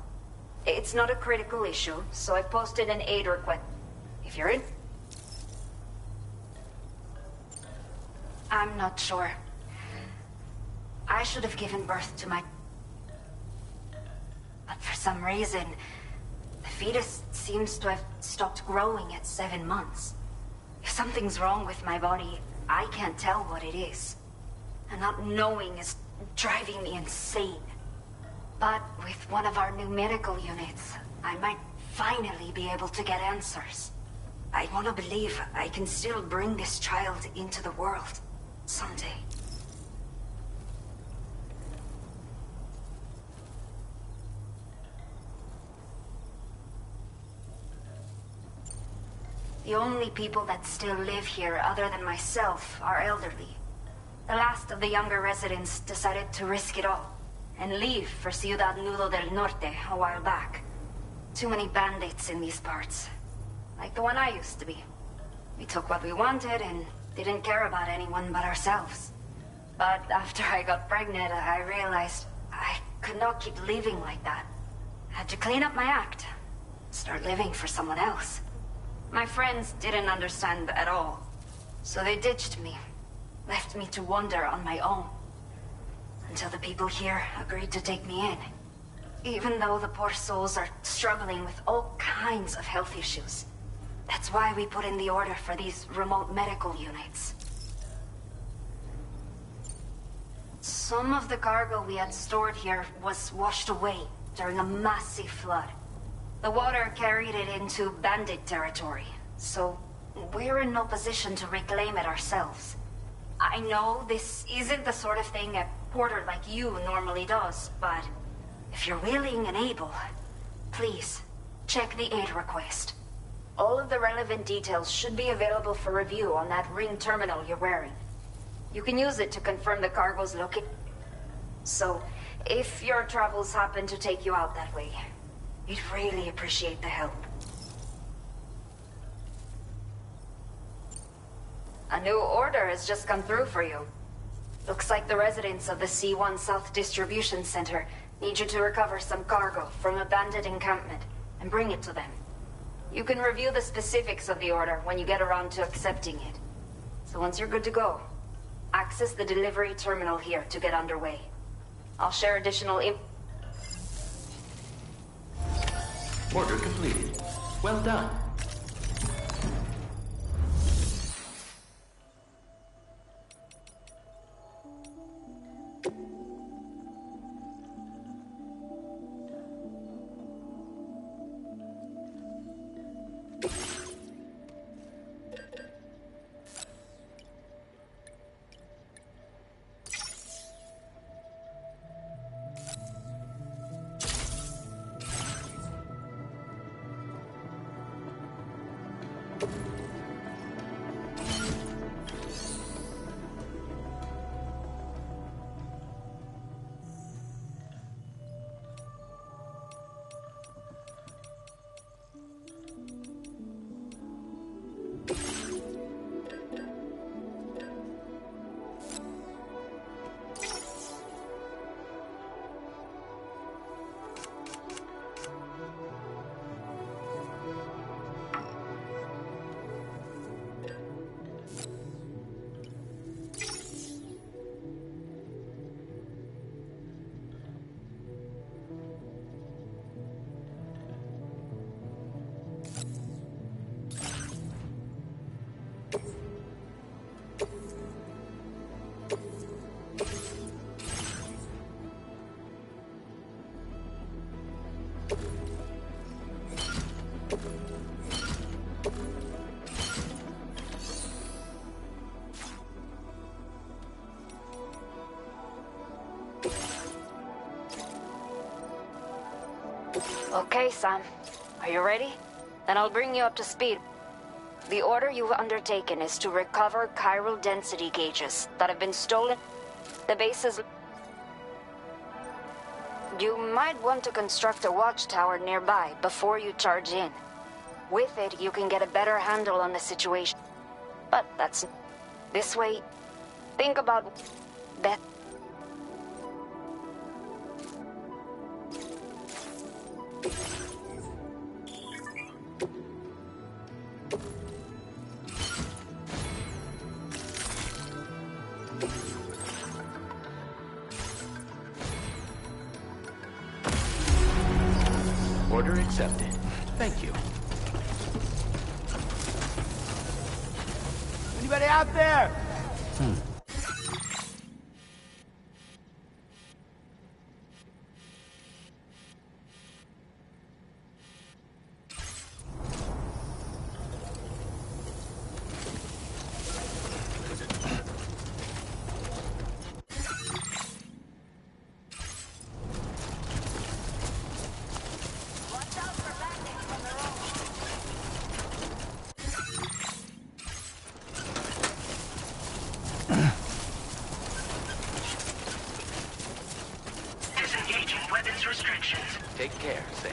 It's not a critical issue, so I posted an aid request. If you're in... I'm not sure. I should have given birth to my... But for some reason, the fetus seems to have stopped growing at 7 months. If something's wrong with my body, I can't tell what it is. And not knowing is driving me insane. But with one of our new medical units, I might finally be able to get answers. I want to believe I can still bring this child into the world someday. The only people that still live here other than myself are elderly. The last of the younger residents decided to risk it all and leave for Ciudad Nudo del Norte a while back. Too many bandits in these parts. Like the one I used to be. We took what we wanted and didn't care about anyone but ourselves. But after I got pregnant, I realized I could not keep living like that. I had to clean up my act. Start living for someone else. My friends didn't understand at all. So they ditched me. Left me to wander on my own. Until the people here agreed to take me in. Even though the poor souls are struggling with all kinds of health issues. That's why we put in the order for these remote medical units. Some of the cargo we had stored here was washed away during a massive flood. The water carried it into bandit territory, so we're in no position to reclaim it ourselves. I know this isn't the sort of thing a porter like you normally does, but if you're willing and able, please check the aid request. All of the relevant details should be available for review on that ring terminal you're wearing. You can use it to confirm the cargo's location. So, if your travels happen to take you out that way, we'd really appreciate the help. A new order has just come through for you. Looks like the residents of the C1 South Distribution Center need you to recover some cargo from a bandit encampment and bring it to them. You can review the specifics of the order when you get around to accepting it. So once you're good to go, access the delivery terminal here to get underway. I'll share additional Order completed. Well done. Okay, Sam. Are you ready? Then I'll bring you up to speed. The order you've undertaken is to recover chiral density gauges that have been stolen. The base is... You might want to construct a watchtower nearby before you charge in. With it, you can get a better handle on the situation. But that's... This way, think about... Beth. Order accepted. Thank you. Anybody out there? Disengaging weapons restrictions. Take care, Sam.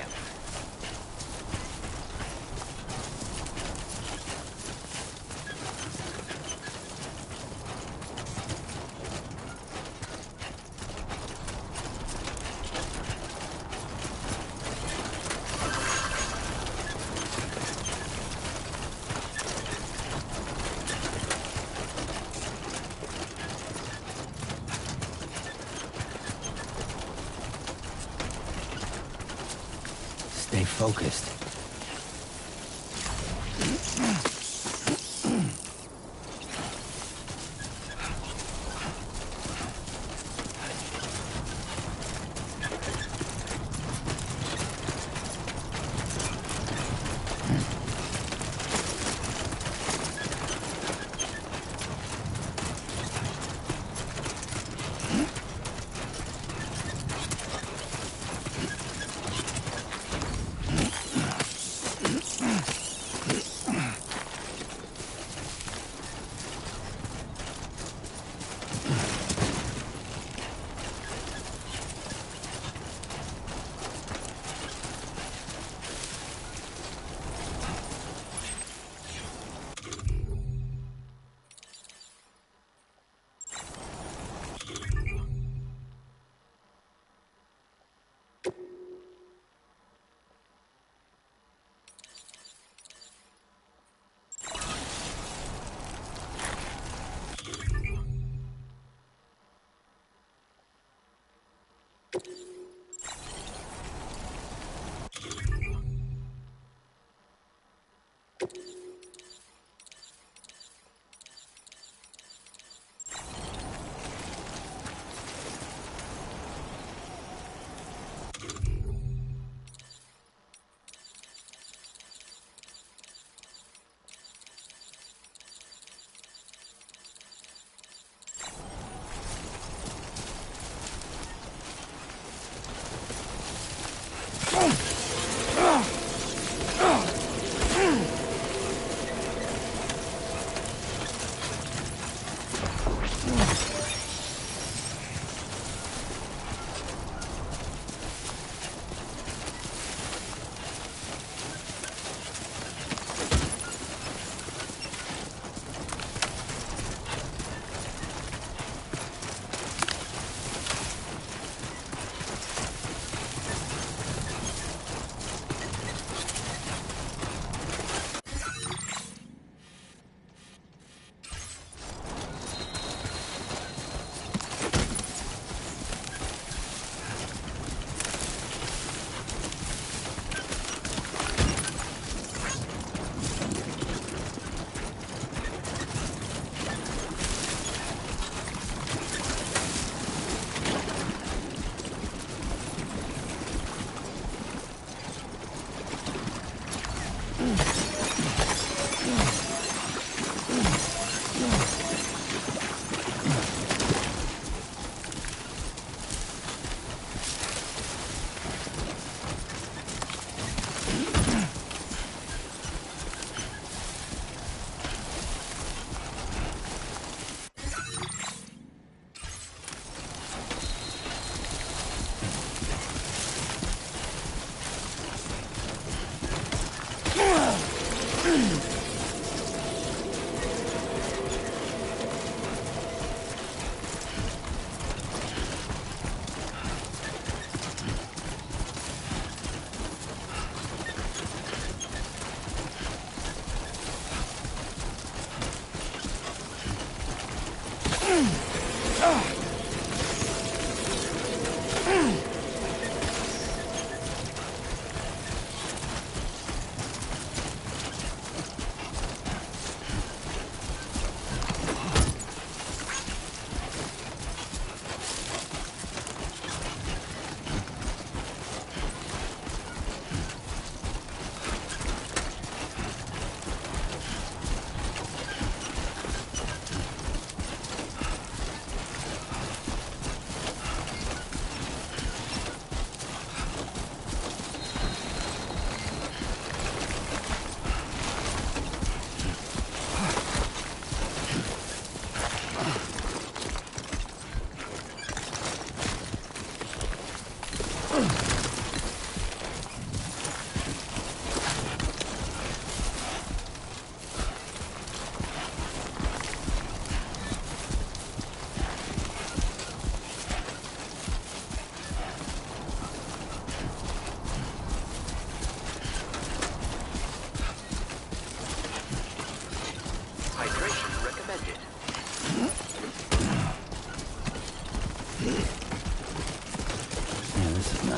Stay focused.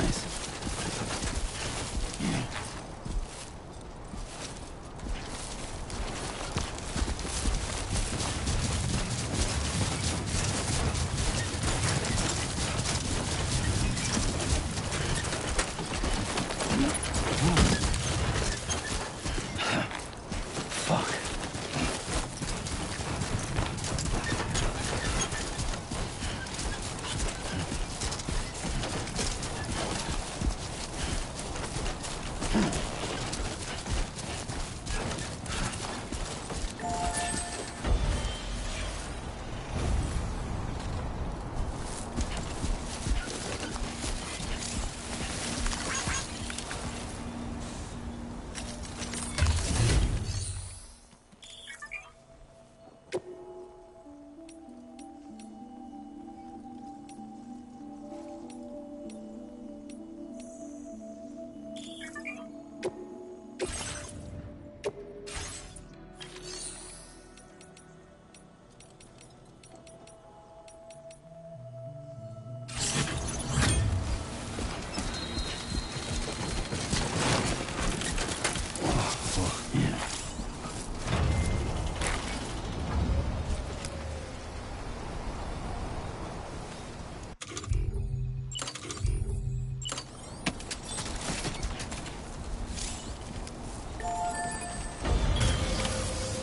nice. Fuck.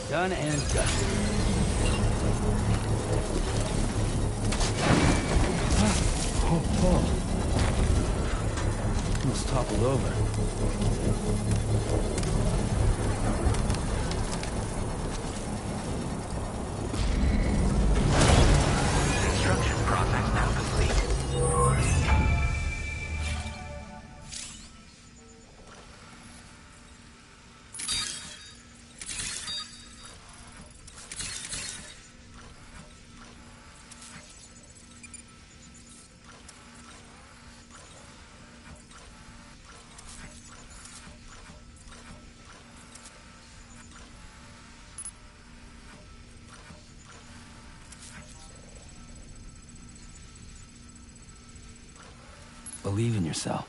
Done and dusted. Almost toppled over. Construction process now complete. Believe in yourself.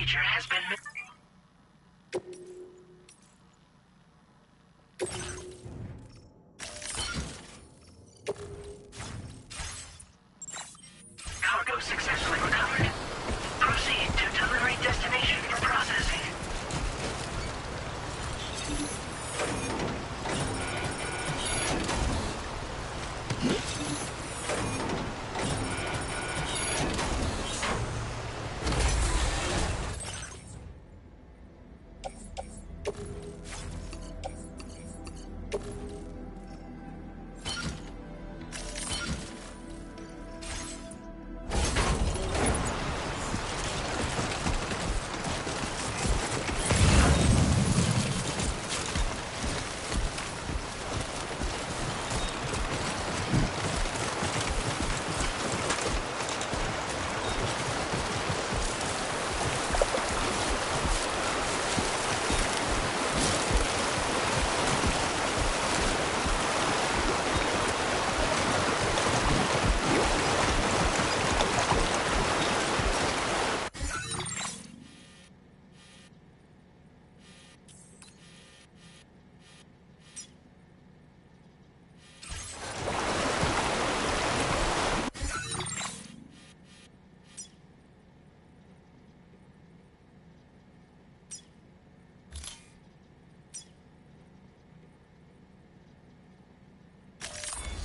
procedure has been Cargo successfully recovered. Proceed to delivery destination for processing.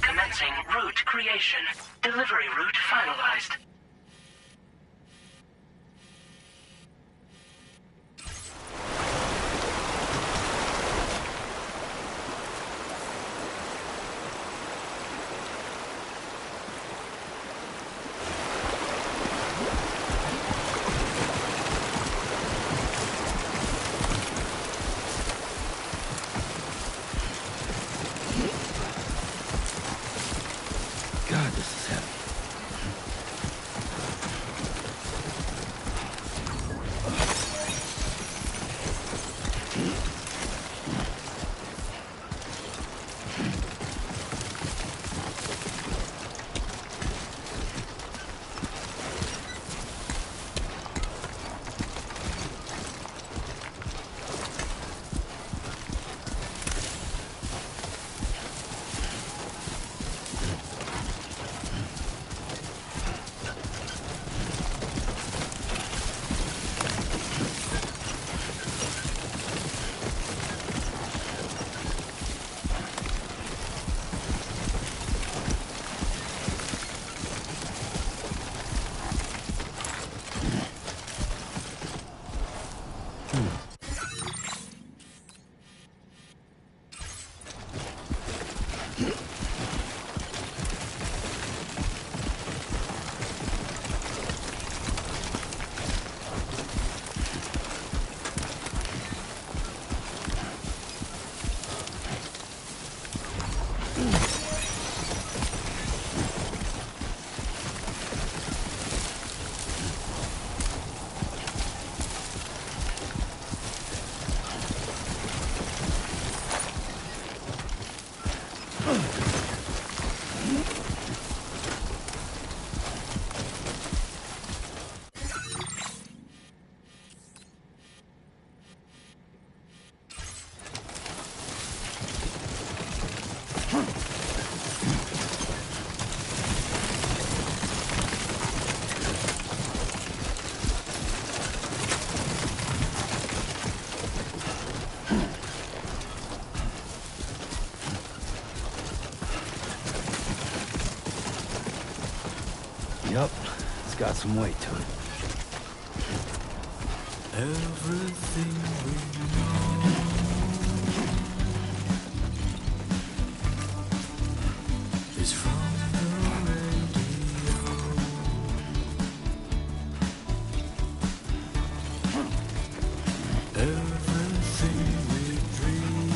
Commencing route creation. Delivery route finalized. God, this is heavy. Yup, it's got some weight to it. Everything we know is from the radio. Everything we dream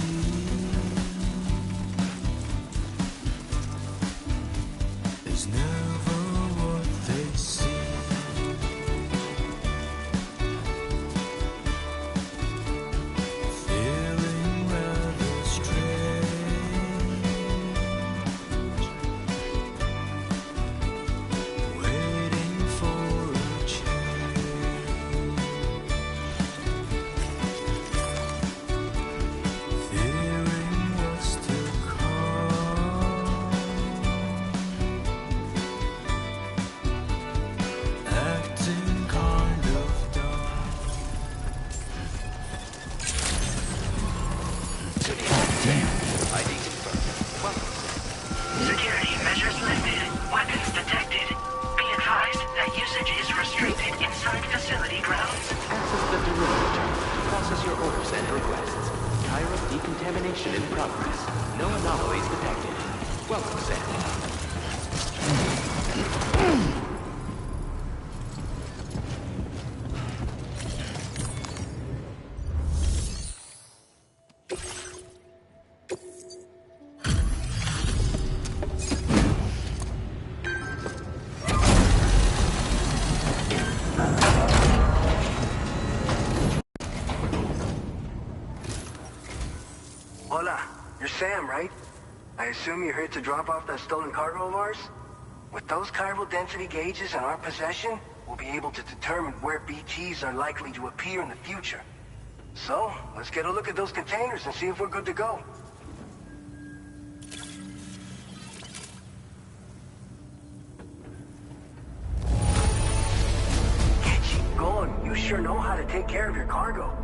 is never what they seem. Examination in progress. No anomalies detected. Welcome, Sam. Hola, you're Sam, right? I assume you're here to drop off that stolen cargo of ours? With those chiral density gauges in our possession, we'll be able to determine where BTs are likely to appear in the future. So, let's get a look at those containers and see if we're good to go. Keep going. You sure know how to take care of your cargo.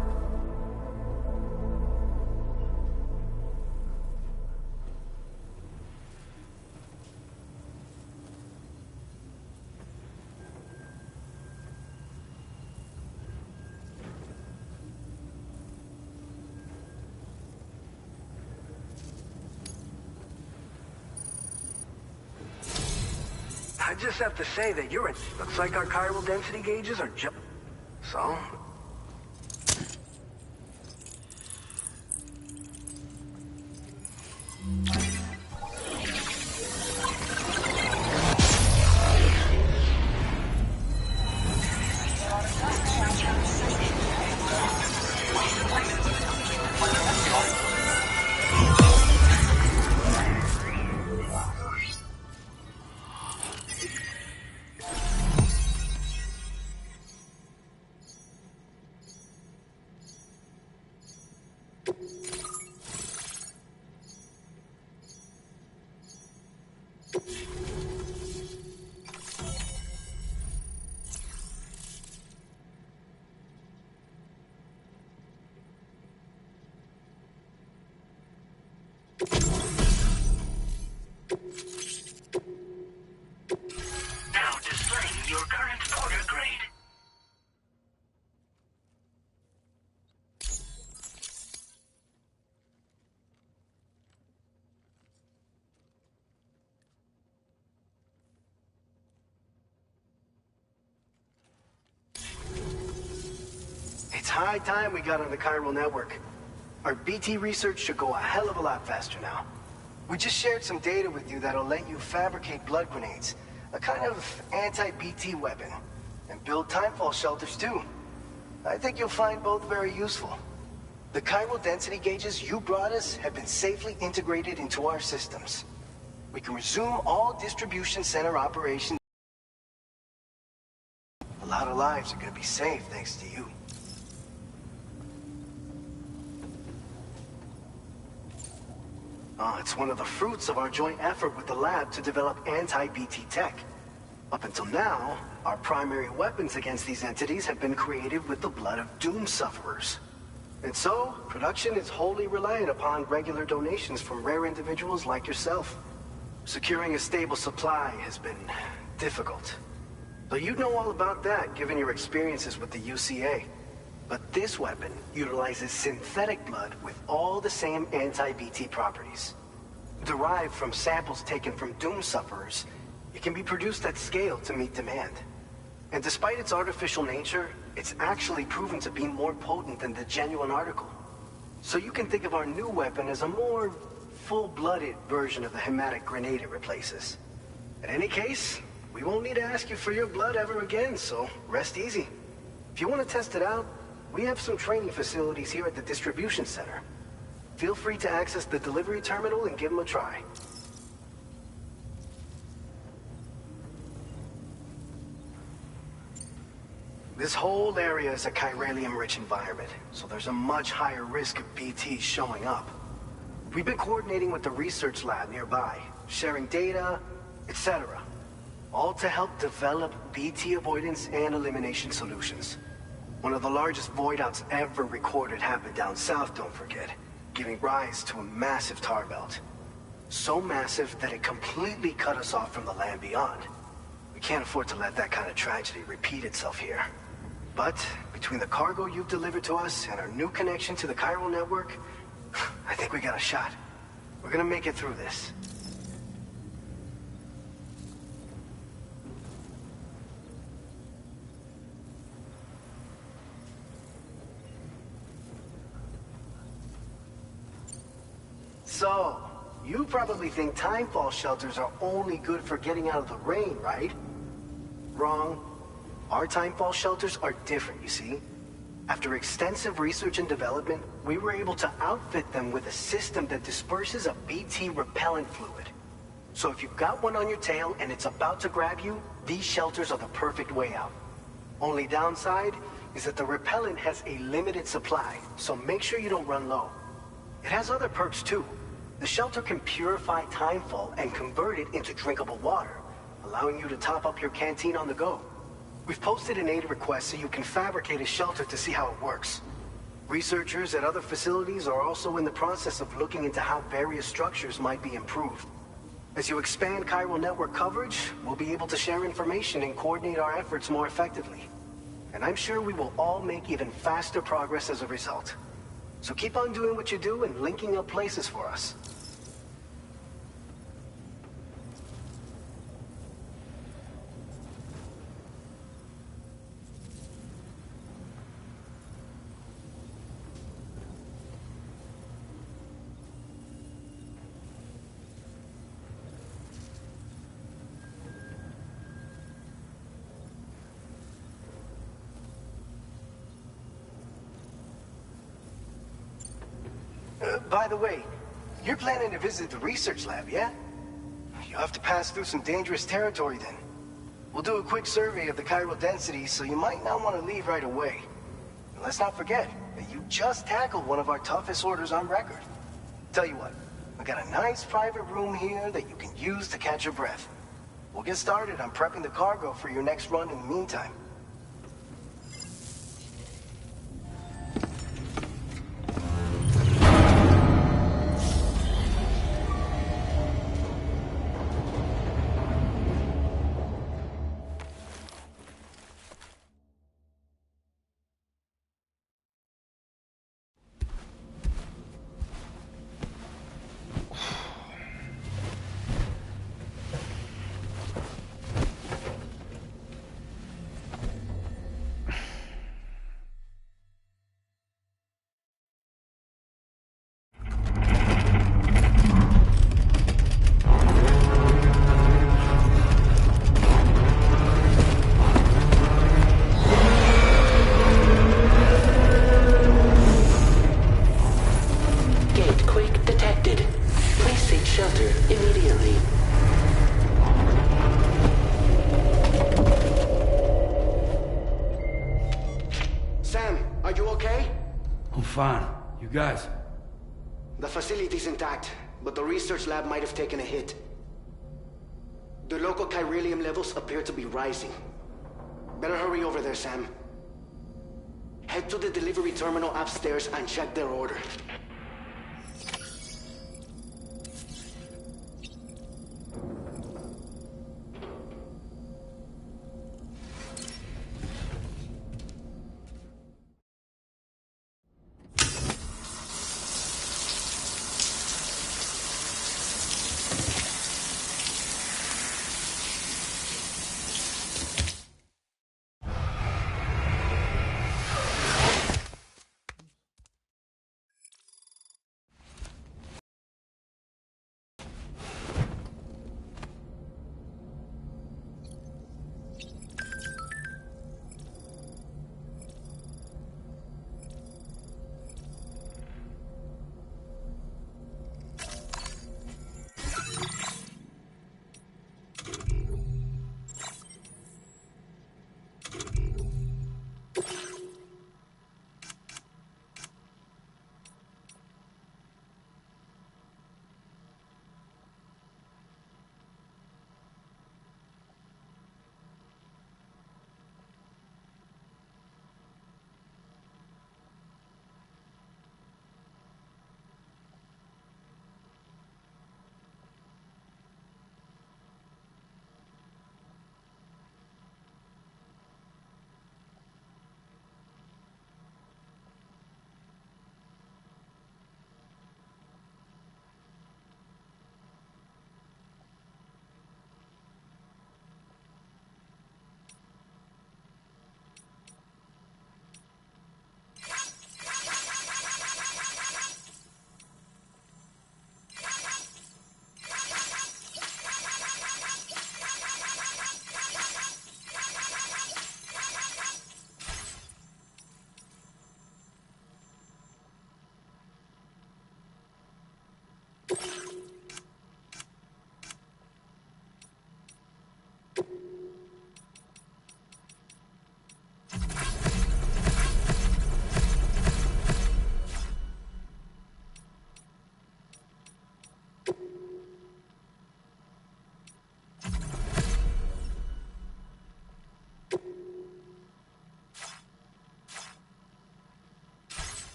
I just have to say that you're in. Looks like our chiral density gauges are So? Now displaying your current order grade. It's high time we got on the chiral network. Our BT research should go a hell of a lot faster now. We just shared some data with you that'll let you fabricate blood grenades, a kind of anti-BT weapon, and build timefall shelters too. I think you'll find both very useful. The chiral density gauges you brought us have been safely integrated into our systems. We can resume all distribution center operations. A lot of lives are gonna be saved thanks to you. It's one of the fruits of our joint effort with the lab to develop anti-BT tech. Up until now, our primary weapons against these entities have been created with the blood of doom sufferers. And so, production is wholly reliant upon regular donations from rare individuals like yourself. Securing a stable supply has been difficult. So you know all about that, given your experiences with the UCA. But this weapon utilizes synthetic blood with all the same anti-BT properties. Derived from samples taken from doom sufferers, it can be produced at scale to meet demand. And despite its artificial nature, it's actually proven to be more potent than the genuine article. So you can think of our new weapon as a more full-blooded version of the hematic grenade it replaces. In any case, we won't need to ask you for your blood ever again, so rest easy. If you want to test it out, we have some training facilities here at the distribution center. Feel free to access the delivery terminal and give them a try. This whole area is a chiralium-rich environment, so there's a much higher risk of BTs showing up. We've been coordinating with the research lab nearby, sharing data, etc. All to help develop BT avoidance and elimination solutions. One of the largest void outs ever recorded happened down south, don't forget, giving rise to a massive tar belt. So massive that it completely cut us off from the land beyond. We can't afford to let that kind of tragedy repeat itself here. But between the cargo you've delivered to us and our new connection to the chiral network, I think we got a shot. We're gonna make it through this. So, you probably think timefall shelters are only good for getting out of the rain, right? Wrong. Our timefall shelters are different, you see. After extensive research and development, we were able to outfit them with a system that disperses a BT repellent fluid. So if you've got one on your tail and it's about to grab you, these shelters are the perfect way out. Only downside is that the repellent has a limited supply, so make sure you don't run low. It has other perks too. The shelter can purify timefall and convert it into drinkable water, allowing you to top up your canteen on the go. We've posted an aid request so you can fabricate a shelter to see how it works. Researchers at other facilities are also in the process of looking into how various structures might be improved. As you expand chiral network coverage, we'll be able to share information and coordinate our efforts more effectively. And I'm sure we will all make even faster progress as a result. So keep on doing what you do and linking up places for us. By the way, you're planning to visit the research lab, yeah? You'll have to pass through some dangerous territory then. We'll do a quick survey of the chiral density, so you might not want to leave right away. And let's not forget that you just tackled one of our toughest orders on record. Tell you what, we got a nice private room here that you can use to catch your breath. We'll get started on prepping the cargo for your next run in the meantime. Fine. You guys? The facility's intact, but the research lab might have taken a hit. The local chiralium levels appear to be rising. Better hurry over there, Sam. Head to the delivery terminal upstairs and check their order.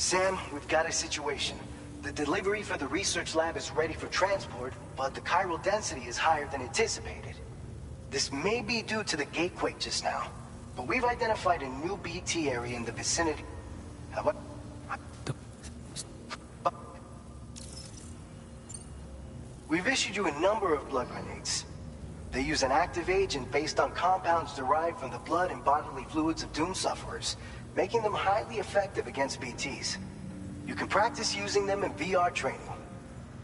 Sam, we've got a situation. The delivery for the research lab is ready for transport, but the chiral density is higher than anticipated. This may be due to the gatequake just now, but we've identified a new BT area in the vicinity. What? We've issued you a number of blood grenades. They use an active agent based on compounds derived from the blood and bodily fluids of Doom sufferers, making them highly effective against BTs. You can practice using them in VR training.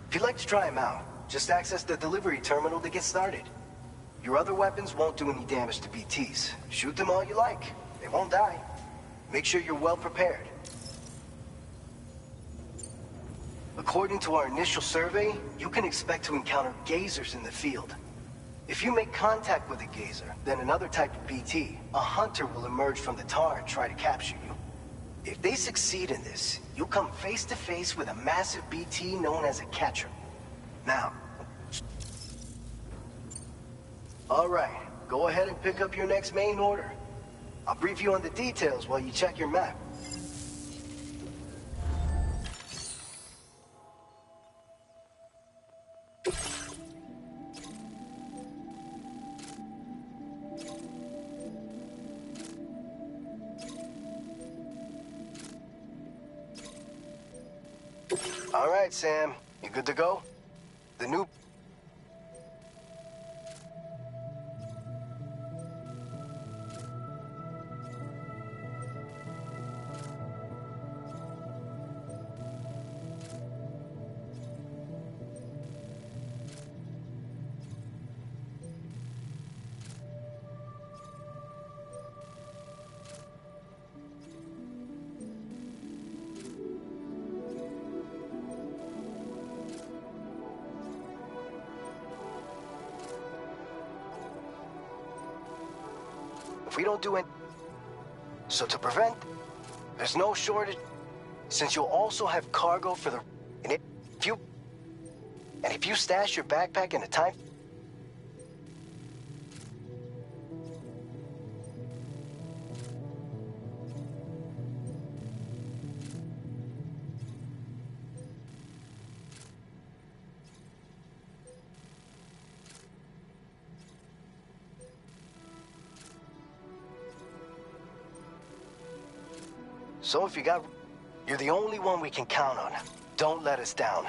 If you'd like to try them out, just access the delivery terminal to get started. Your other weapons won't do any damage to BTs. Shoot them all you like. They won't die. Make sure you're well prepared. According to our initial survey, you can expect to encounter gazers in the field. If you make contact with a gazer, then another type of BT, a hunter will emerge from the tar and try to capture you. If they succeed in this, you'll come face to face with a massive BT known as a catcher. Now, all right, go ahead and pick up your next main order. I'll brief you on the details while you check your map. All right, Sam. You good to go? The new... If we don't do it... So to prevent... There's no shortage... Since you'll also have cargo for the... And if you stash your backpack in a time... So if you got... You're the only one we can count on. Don't let us down.